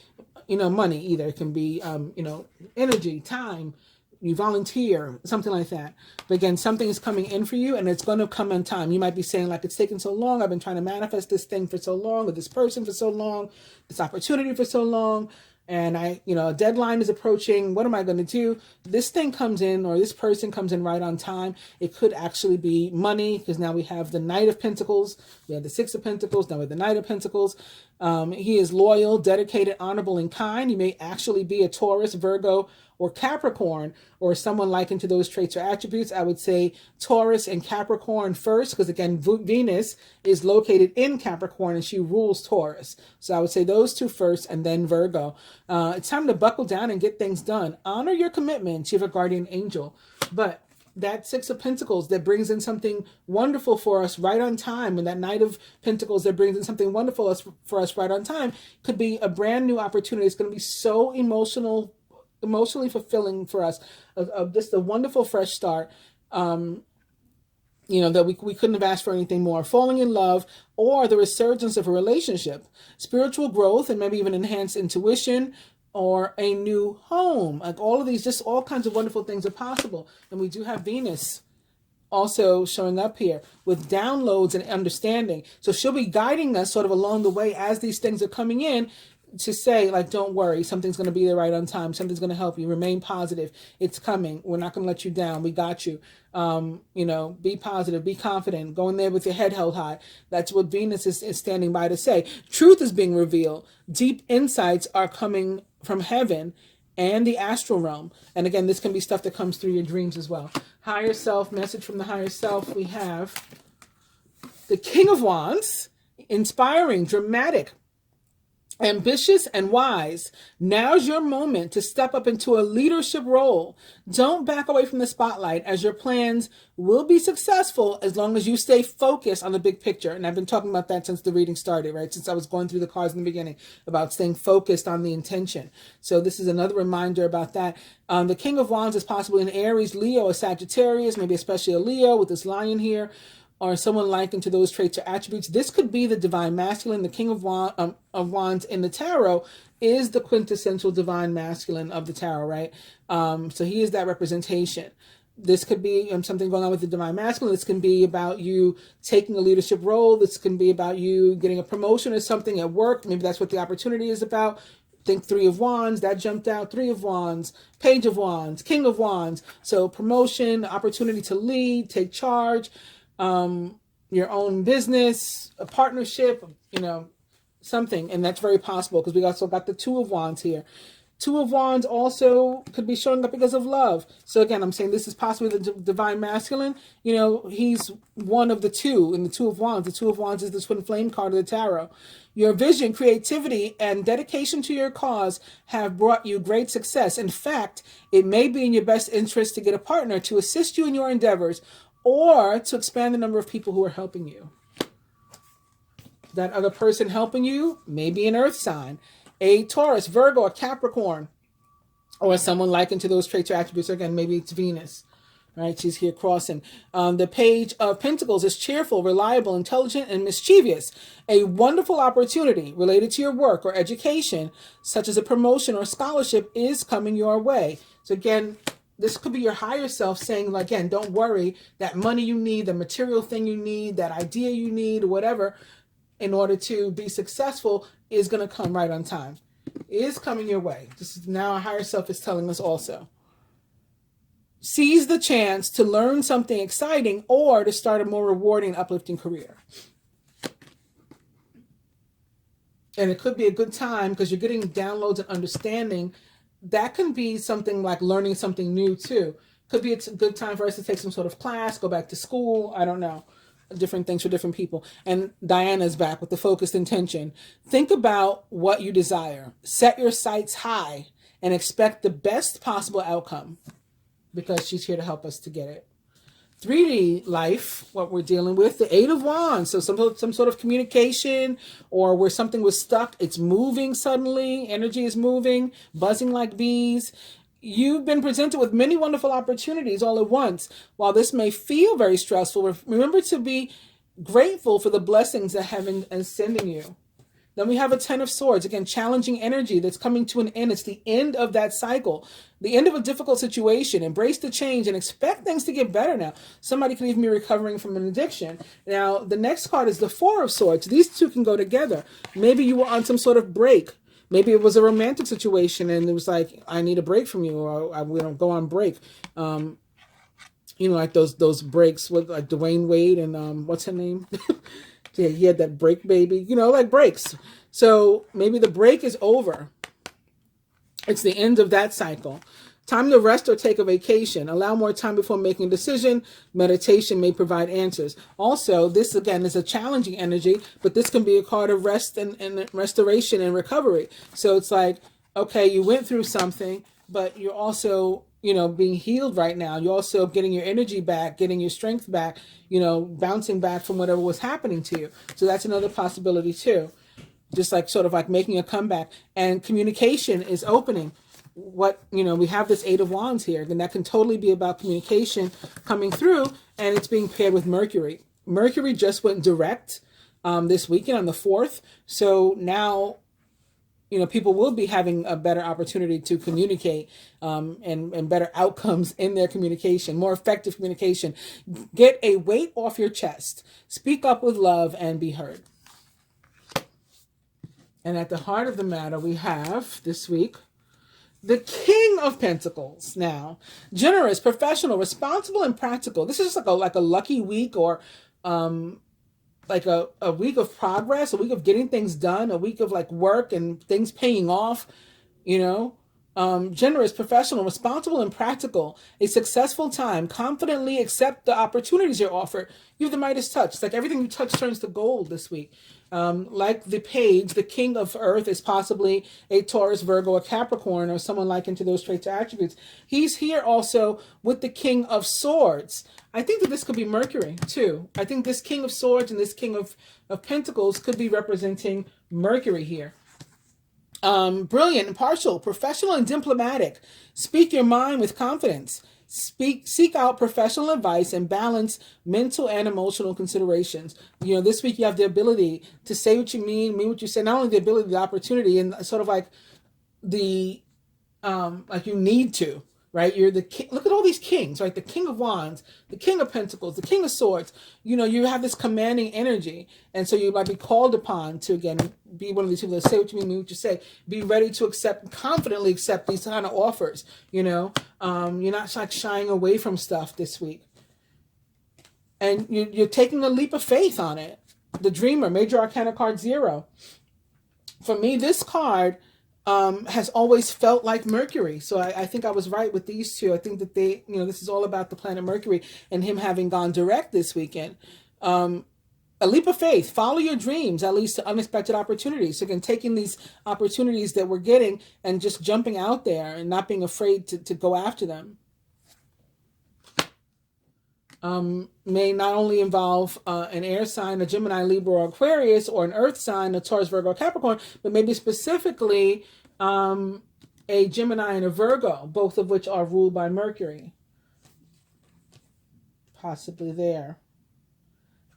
you know, money either. It can be, you know, energy, time, you volunteer, something like that. But again, something is coming in for you and it's going to come in time. You might be saying like, it's taken so long. I've been trying to manifest this thing for so long, or this person for so long, this opportunity for so long. And you know, a deadline is approaching. What am I going to do? This thing comes in, or this person comes in right on time. It could actually be money, because now we have the Knight of Pentacles. We have the Six of Pentacles. Now we have the Knight of Pentacles. He is loyal, dedicated, honorable, and kind. He may actually be a Taurus, Virgo, or Capricorn, or someone likened to those traits or attributes. I would say Taurus and Capricorn first, because again, Venus is located in Capricorn and she rules Taurus. So I would say those two first, and then Virgo. It's time to buckle down and get things done. Honor your commitments. You have a guardian angel. But that Six of Pentacles that brings in something wonderful for us right on time, and that Knight of Pentacles that brings in something wonderful for us right on time, could be a brand new opportunity. It's going to be so emotionally fulfilling for us, of just a wonderful fresh start, you know, that we couldn't have asked for anything more. Falling in love, or the resurgence of a relationship, spiritual growth, and maybe even enhanced intuition, or a new home. Like all of these, just all kinds of wonderful things are possible. And we do have Venus also showing up here with downloads and understanding. So she'll be guiding us sort of along the way as these things are coming in, to say like, don't worry, something's going to be there right on time. Something's going to help you. Remain positive. It's coming. We're not going to let you down. We got you. You know, be positive, be confident, go in there with your head held high. That's what Venus is standing by to say. Truth is being revealed. Deep insights are coming from heaven, and the astral realm. And again, this can be stuff that comes through your dreams as well. Higher self, message from the higher self. We have the King of Wands, inspiring, dramatic, ambitious, and wise. Now's your moment to step up into a leadership role. Don't back away from the spotlight, as your plans will be successful as long as you stay focused on the big picture. And I've been talking about that since the reading started, right? Since I was going through the cards in the beginning about staying focused on the intention. So this is another reminder about that. The King of Wands is possibly an Aries, Leo, or Sagittarius, maybe especially a Leo with this lion here, or someone likened to those traits or attributes. This could be the divine masculine. The King of Wands in the tarot is the quintessential divine masculine of the tarot, right? So he is that representation. This could be something going on with the divine masculine. This can be about you taking a leadership role. This can be about you getting a promotion or something at work. Maybe that's what the opportunity is about. Think Three of Wands, that jumped out. Three of Wands, Page of Wands, King of Wands. So promotion, opportunity to lead, take charge, your own business, a partnership, something. And that's very possible because we also got the Two of Wands here. Two of Wands also could be showing up because of love. So again, I'm saying this is possibly the divine masculine. He's one of the two in the Two of Wands. The Two of Wands is the twin flame card of the tarot. Your vision, creativity, and dedication to your cause have brought you great success. In fact, it may be in your best interest to get a partner to assist you in your endeavors, or to expand the number of people who are helping you. That other person helping you may be an earth sign, a Taurus, Virgo, a Capricorn, or someone likened to those traits or attributes. Again, maybe it's Venus, right? She's here crossing. The Page of Pentacles is cheerful, reliable, intelligent, and mischievous. A wonderful opportunity related to your work or education, such as a promotion or scholarship, is coming your way. So again, this could be your higher self saying, again, don't worry, that money you need, the material thing you need, that idea you need, whatever, in order to be successful is going to come right on time. It is coming your way. This is now our higher self is telling us also. Seize the chance to learn something exciting or to start a more rewarding, uplifting career. And it could be a good time because you're getting downloads and understanding. That can be something like learning something new too. Could be a good time for us to take some sort of class, go back to school. I don't know. Different things for different people. And Diana's back with the focused intention. Think about what you desire. Set your sights high and expect the best possible outcome because she's here to help us to get it. 3D life, what we're dealing with, the Eight of Wands. So some sort of communication or where something was stuck, it's moving suddenly, energy is moving, buzzing like bees. You've been presented with many wonderful opportunities all at once. While this may feel very stressful, remember to be grateful for the blessings that heaven is sending you. Then we have a Ten of Swords, again, challenging energy that's coming to an end. It's the end of that cycle, the end of a difficult situation. Embrace the change and expect things to get better now. Somebody could even be recovering from an addiction. Now, the next card is the Four of Swords. These two can go together. Maybe you were on some sort of break. Maybe it was a romantic situation and it was like, I need a break from you, or we don't go on break. Like those breaks with like Dwayne Wade and what's her name? Yeah, he had that break baby, like breaks. So maybe the break is over. It's the end of that cycle. Time to rest or take a vacation. Allow more time before making a decision. Meditation may provide answers. Also, this again is a challenging energy, but this can be a card of rest and restoration and recovery. So it's like, okay, you went through something, but you're also, being healed right now. You're also getting your energy back, getting your strength back, bouncing back from whatever was happening to you. So that's another possibility too. Just like sort of like making a comeback, and communication is opening. We have this Eight of Wands here, and that can totally be about communication coming through, and it's being paired with Mercury. Mercury just went direct this weekend on the 4th. So now, people will be having a better opportunity to communicate and better outcomes in their communication, more effective communication. Get a weight off your chest. Speak up with love and be heard. And at the heart of the matter, we have this week the King of Pentacles. Now, generous, professional, responsible, and practical. This is just like a lucky week, or like a week of progress, a week of getting things done, a week of like work and things paying off, Generous, professional, responsible, and practical. A successful time. Confidently accept the opportunities you're offered. You have the Midas touch. It's like everything you touch turns to gold this week. Like the page, the king of earth is possibly a Taurus, Virgo, a Capricorn, or someone likened to those traits or attributes. He's here also with the king of swords. I think that this could be Mercury too. I think this king of swords and this king of pentacles could be representing Mercury here. Brilliant, impartial, professional, and diplomatic. Speak your mind with confidence. Seek out professional advice and balance mental and emotional considerations. You know, this week you have the ability to say what you mean what you say. Not only the ability, the opportunity, and sort of like the like you need to, right? You're the king. Look at all these kings, right? The king of wands, the king of pentacles, the king of swords. You know, you have this commanding energy, and so you might be called upon to, again, be one of these people that say what you mean what you say. Be ready to accept, confidently accept these kind of offers. You know, you're not like shying away from stuff this week, and you're taking a leap of faith on it. The Dreamer, Major Arcana card 0. For me, this card has always felt like Mercury. So I think I was right with these two. I think that they, you know, this is all about the planet Mercury and him having gone direct this weekend. A leap of faith, follow your dreams, that leads to unexpected opportunities. So again, taking these opportunities that we're getting and just jumping out there and not being afraid to go after them. May not only involve an air sign, a Gemini, Libra, or Aquarius, or an earth sign, a Taurus, Virgo, or Capricorn, but maybe specifically a Gemini and a Virgo, both of which are ruled by Mercury. Possibly there.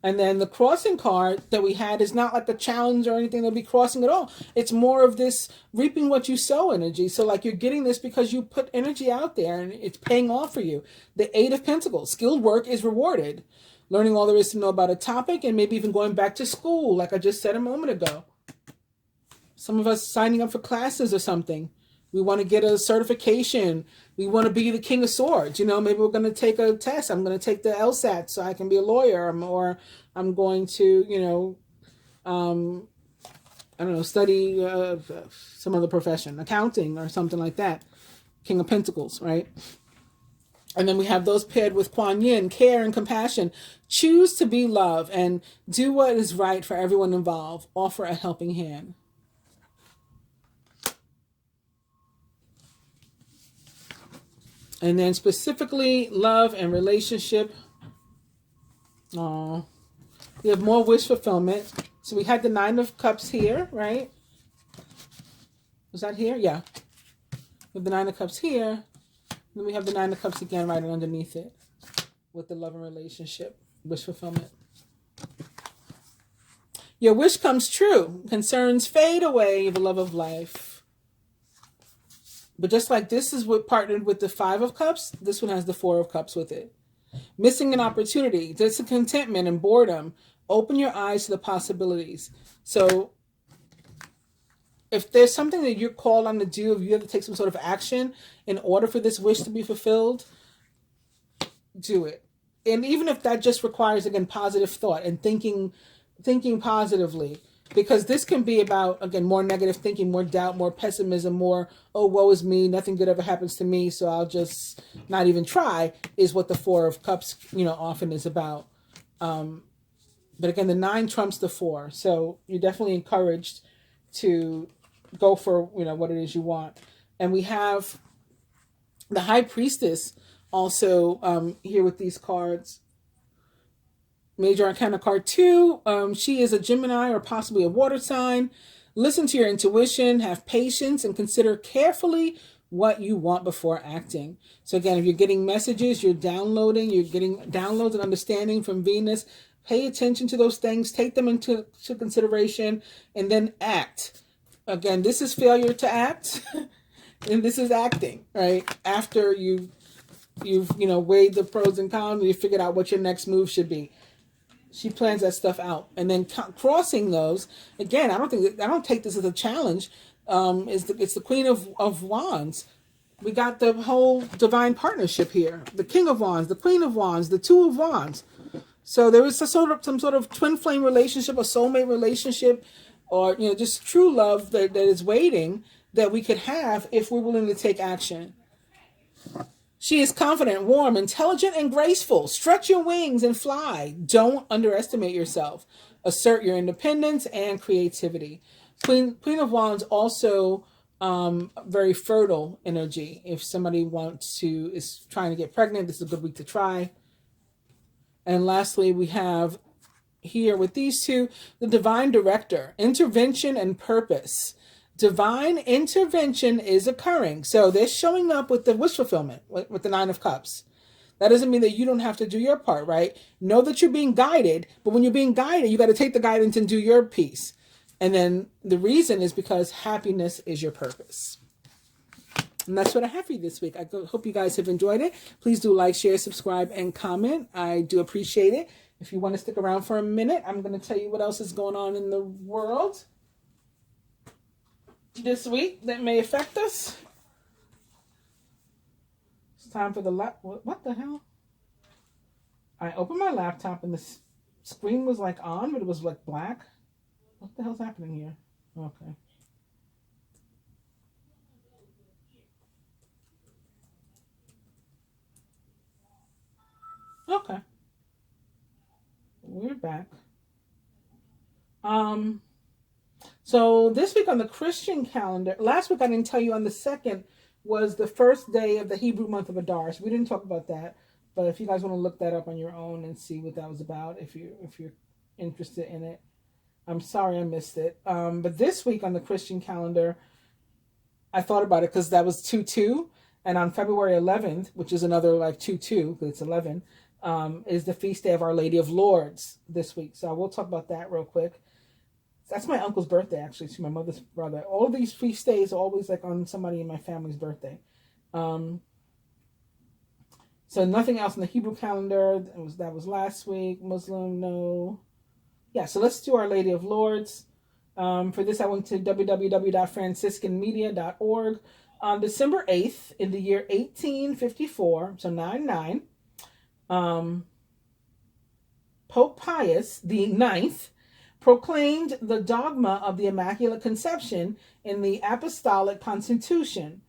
And then the crossing card that we had is not like a challenge or anything. They'll be crossing at all. It's more of this reaping what you sow energy. So like you're getting this because you put energy out there and it's paying off for you. The 8 of Pentacles. Skilled work is rewarded. Learning all there is to know about a topic and maybe even going back to school, like I just said a moment ago. Some of us signing up for classes or something. We want to get a certification. We want to be the King of Swords. You know, maybe we're going to take a test. I'm going to take the LSAT so I can be a lawyer. Or I'm going to, you know, I don't know, study some other profession, accounting or something like that. King of Pentacles, right? And then we have those paired with Kuan Yin, care and compassion. Choose to be love and do what is right for everyone involved. Offer a helping hand. And then specifically love and relationship. Oh, we have more wish fulfillment. So we had the 9 of Cups here, right? Was that here? Yeah. We have the 9 of Cups here. Then we have the 9 of Cups again right underneath it with the love and relationship, wish fulfillment. Your wish comes true. Concerns fade away, the love of life. But just like this is what partnered with the 5 of Cups, this one has the 4 of Cups with it. Missing an opportunity, discontentment and boredom. Open your eyes to the possibilities. So if there's something that you're called on to do, if you have to take some sort of action in order for this wish to be fulfilled, do it. And even if that just requires, again, positive thought and thinking positively. Because this can be about, again, more negative thinking, more doubt, more pessimism, more, oh, woe is me, nothing good ever happens to me, so I'll just not even try, is what the 4 of Cups, you know, often is about. But again, the 9 trumps the 4. So you're definitely encouraged to go for, you know, what it is you want. And we have the High Priestess also here with these cards. Major Arcana card 2. She is a Gemini or possibly a water sign. Listen to your intuition, have patience, and consider carefully what you want before acting. So again, if you're getting messages, you're getting downloads and understanding from Venus, pay attention to those things, take them into consideration, and then act. Again, this is failure to act, and this is acting, right? After you've you know, weighed the pros and cons, you figured out what your next move should be. She plans that stuff out, and then crossing those again. I don't take this as a challenge. It's the Queen of Wands. We got the whole divine partnership here. The King of Wands, the Queen of Wands, the 2 of Wands. So there is some sort of twin flame relationship, a soulmate relationship, or, you know, just true love that is waiting. that we could have if we're willing to take action. She is confident, warm, intelligent, and graceful. Stretch your wings and fly. Don't underestimate yourself. Assert your independence and creativity. Queen of Wands also very fertile energy. If somebody is trying to get pregnant, this is a good week to try. And lastly, we have here with these two, the divine director, intervention and purpose. Divine intervention is occurring. So they're showing up with the wish fulfillment, with the Nine of Cups. That doesn't mean that you don't have to do your part, right? Know that you're being guided, but when you're being guided, you got to take the guidance and do your piece. And then the reason is because happiness is your purpose. And that's what I have for you this week. I hope you guys have enjoyed it. Please do like, share, subscribe, and comment. I do appreciate it. If you want to stick around for a minute, I'm going to tell you what else is going on in the world this week that may affect us. It's time for the what the hell? I opened my laptop and the screen was like on, but it was like black. What the hell's happening here? Okay. Okay. We're back. So this week on the Christian calendar, last week I didn't tell you on the 2nd was the first day of the Hebrew month of Adar. So we didn't talk about that, but if you guys want to look that up on your own and see what that was about, if you're interested in it, I'm sorry I missed it. But this week on the Christian calendar, I thought about it because that was 2/2, and on February 11th, which is another like 2/2 because it's 11, is the feast day of Our Lady of Lourdes this week. So I will talk about that real quick. That's my uncle's birthday, actually, to my mother's brother. All of these feast days are always like on somebody in my family's birthday. So nothing else in the Hebrew calendar. That was last week. Muslim, no. Yeah, so let's do Our Lady of Lourdes. For this, I went to www.franciscanmedia.org. On December 8th, in the year 1854, so 99, Pope Pius the Ninth proclaimed the dogma of the Immaculate Conception in the Apostolic Constitution.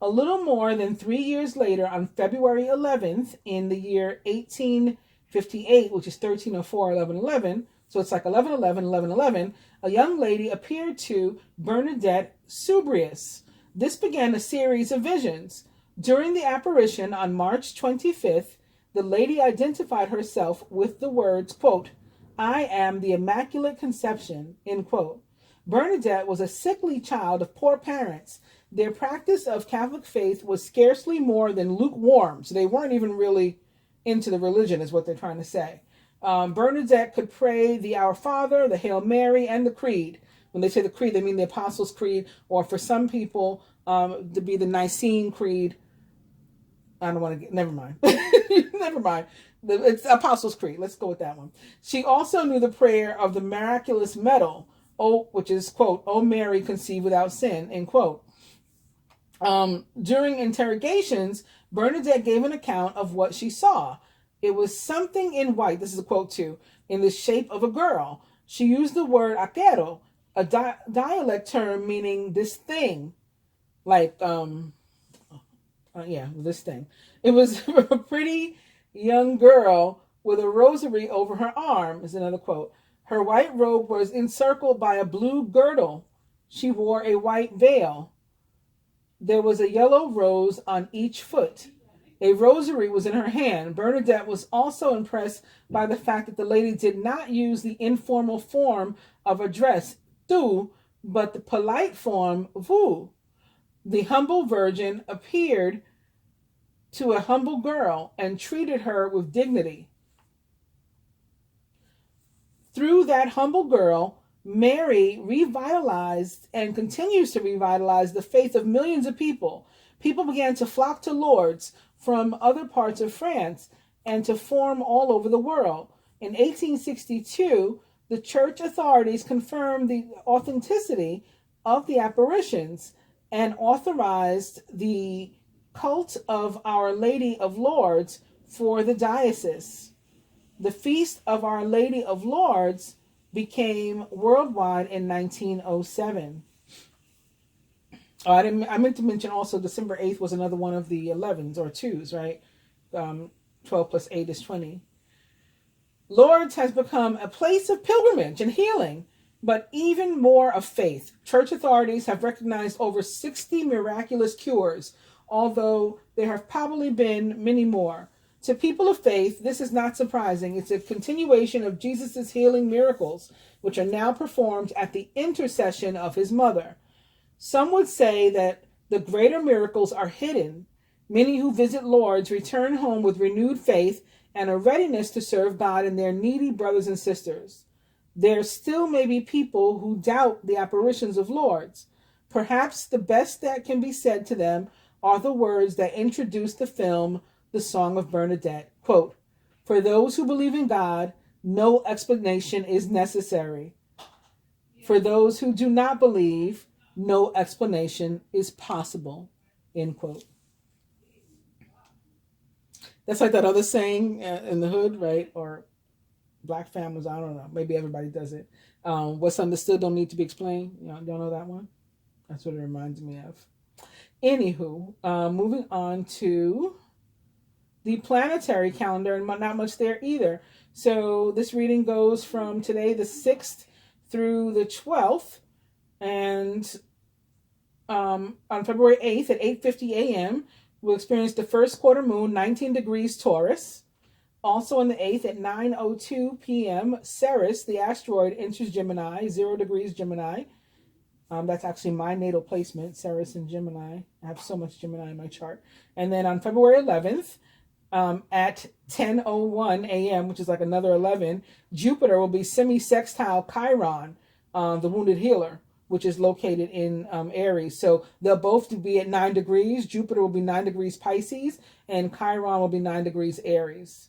A little more than 3 years later, on February 11th, in the year 1858, which is 1304, 1111, so it's like 1111, 1111, a young lady appeared to Bernadette Subrius. This began a series of visions. During the apparition on March 25th, the lady identified herself with the words, quote, "I am the Immaculate Conception," end quote. Bernadette was a sickly child of poor parents. Their practice of Catholic faith was scarcely more than lukewarm, so they weren't even really into the religion, is what they're trying to say. Bernadette could pray the Our Father, the Hail Mary, and the Creed. When they say the Creed, they mean the Apostles' Creed, or for some people, to be the Nicene Creed. I don't want to get, never mind. Never mind. It's Apostles' Creed. Let's go with that one. She also knew the prayer of the miraculous medal, which is, quote, "O Mary, conceived without sin," end quote. During interrogations, Bernadette gave an account of what she saw. It was something in white, this is a quote too, in the shape of a girl. She used the word aquero, a dialect term meaning this thing, like, this thing. It was a pretty young girl with a rosary over her arm, is another quote. Her white robe was encircled by a blue girdle. She wore a white veil. There was a yellow rose on each foot. A rosary was in her hand. Bernadette was also impressed by the fact that the lady did not use the informal form of address, Thru, but the polite form, vous. The humble virgin appeared to a humble girl and treated her with dignity. Through that humble girl, Mary revitalized and continues to revitalize the faith of millions of people. People began to flock to Lourdes from other parts of France and to form all over the world. In 1862, the church authorities confirmed the authenticity of the apparitions and authorized the cult of Our Lady of Lourdes for the diocese. The Feast of Our Lady of Lourdes became worldwide in 1907. Oh, I meant to mention also December 8th was another one of the 11s or 2s, right? 12 plus 8 is 20. Lourdes has become a place of pilgrimage and healing, but even more of faith. Church authorities have recognized over 60 miraculous cures, although there have probably been many more. To people of faith, this is not surprising. It's a continuation of Jesus' healing miracles, which are now performed at the intercession of his mother. Some would say that the greater miracles are hidden. Many who visit Lourdes return home with renewed faith and a readiness to serve God and their needy brothers and sisters. There still may be people who doubt the apparitions of Lourdes. Perhaps the best that can be said to them are the words that introduce the film, The Song of Bernadette. Quote, "For those who believe in God, no explanation is necessary. For those who do not believe, no explanation is possible." End quote. That's like that other saying in the hood, right? Or black families, I don't know. Maybe everybody does it. What's understood don't need to be explained. You don't know that one? That's what it reminds me of. Anywho, moving on to the planetary calendar, and not much there either. So this reading goes from today, the 6th, through the 12th. And on February 8th at 8:50 a.m., we'll experience the first quarter moon, 19 degrees Taurus. Also on the 8th at 9:02 p.m., Ceres, the asteroid, enters Gemini, 0 degrees Gemini. That's actually my natal placement, Ceres and Gemini. I have so much Gemini in my chart. And then on February 11th, at 10:01 a.m., which is like another 11, Jupiter will be semi-sextile Chiron, the wounded healer, which is located in Aries. So they'll both be at 9 degrees. Jupiter will be 9 degrees Pisces, and Chiron will be 9 degrees Aries.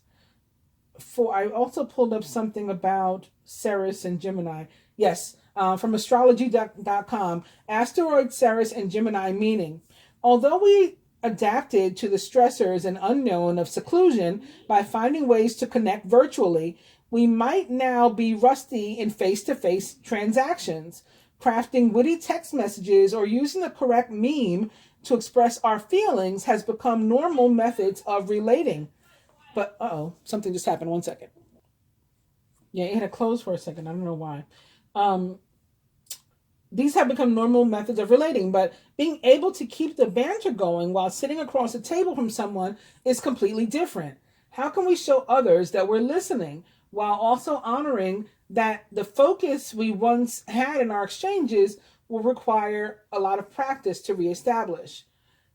I also pulled up something about Ceres and Gemini. Yes, from astrology.com, asteroid Ceres and Gemini meaning. Although we adapted to the stressors and unknown of seclusion by finding ways to connect virtually, we might now be rusty in face-to-face transactions. Crafting witty text messages or using the correct meme to express our feelings has become normal methods of relating. But, something just happened. 1 second. Yeah, it had to close for a second. I don't know why. These have become normal methods of relating, but being able to keep the banter going while sitting across a table from someone is completely different. How can we show others that we're listening while also honoring that the focus we once had in our exchanges will require a lot of practice to reestablish?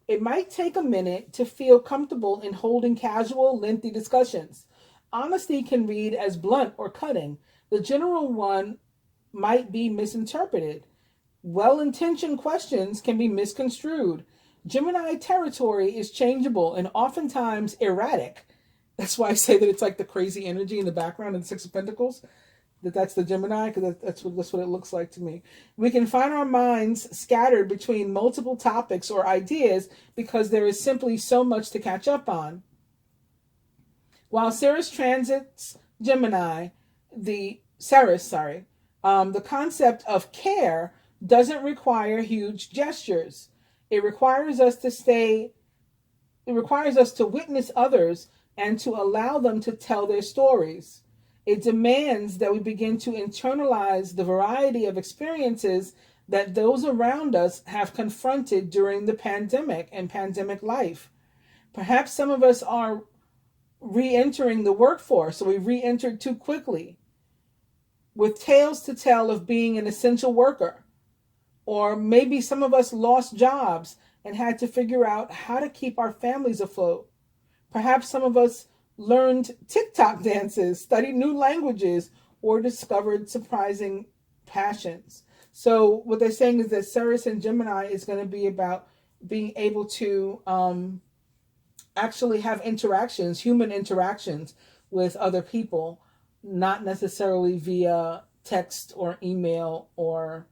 It might take a minute to feel comfortable in holding casual, lengthy discussions. Honesty can read as blunt or cutting. The general one might be misinterpreted. Well-intentioned questions can be misconstrued. Gemini territory is changeable and oftentimes erratic. That's why I say that it's like the crazy energy in the background in the Six of Pentacles. That's the Gemini, because that's what it looks like to me. We can find our minds scattered between multiple topics or ideas because there is simply so much to catch up on. While Ceres transits Gemini, the concept of care doesn't require huge gestures. It requires us to witness others and to allow them to tell their stories. It demands that we begin to internalize the variety of experiences that those around us have confronted during the pandemic and pandemic life. Perhaps some of us are re-entering the workforce, so we re-entered too quickly, with tales to tell of being an essential worker. Or maybe some of us lost jobs and had to figure out how to keep our families afloat. Perhaps some of us learned TikTok dances, studied new languages, or discovered surprising passions. So what they're saying is that Ceres and Gemini is going to be about being able to actually have interactions, human interactions with other people, not necessarily via text or email or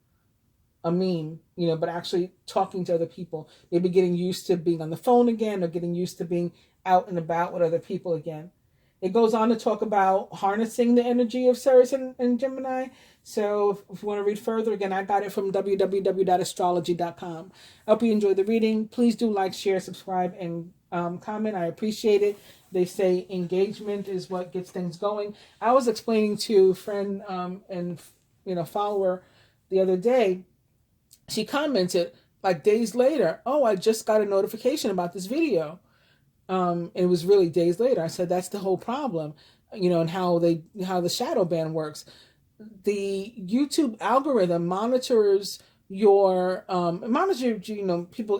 a meme, but actually talking to other people. Maybe getting used to being on the phone again or getting used to being out and about with other people again. It goes on to talk about harnessing the energy of Ceres and Gemini. So if you want to read further, again, I got it from www.astrology.com. I hope you enjoyed the reading. Please do like, share, subscribe, and comment. I appreciate it. They say engagement is what gets things going. I was explaining to a friend and follower the other day. She commented like days later, "Oh, I just got a notification about this video." It was really days later. I said that's the whole problem, and how the shadow ban works. The YouTube algorithm monitors people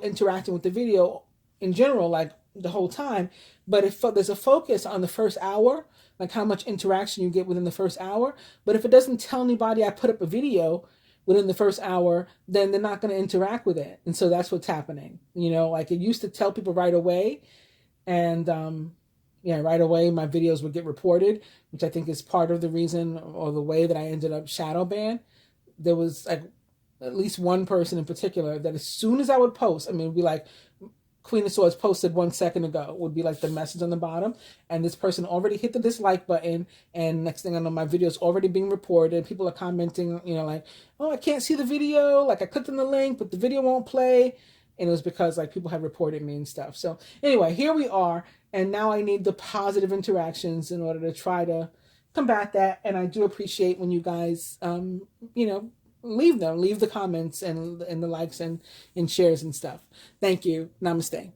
interacting with the video in general, like the whole time. But if there's a focus on the first hour, like how much interaction you get within the first hour. But if it doesn't tell anybody I put up a video within the first hour, then they're not going to interact with it. And so that's what's happening. Like it used to tell people right away. And right away my videos would get reported, which I think is part of the reason or the way that I ended up shadow banned. There was like at least one person in particular that as soon as I would post, it would be like Queen of Swords posted 1 second ago, would be like the message on the bottom, and this person already hit the dislike button, and next thing I know, my video is already being reported. People are commenting, like, "Oh, I can't see the video, like I clicked on the link, but the video won't play." And it was because like people had reported me and stuff. So anyway, here we are. And now I need the positive interactions in order to try to combat that. And I do appreciate when you guys, leave the comments and the likes and shares and stuff. Thank you. Namaste.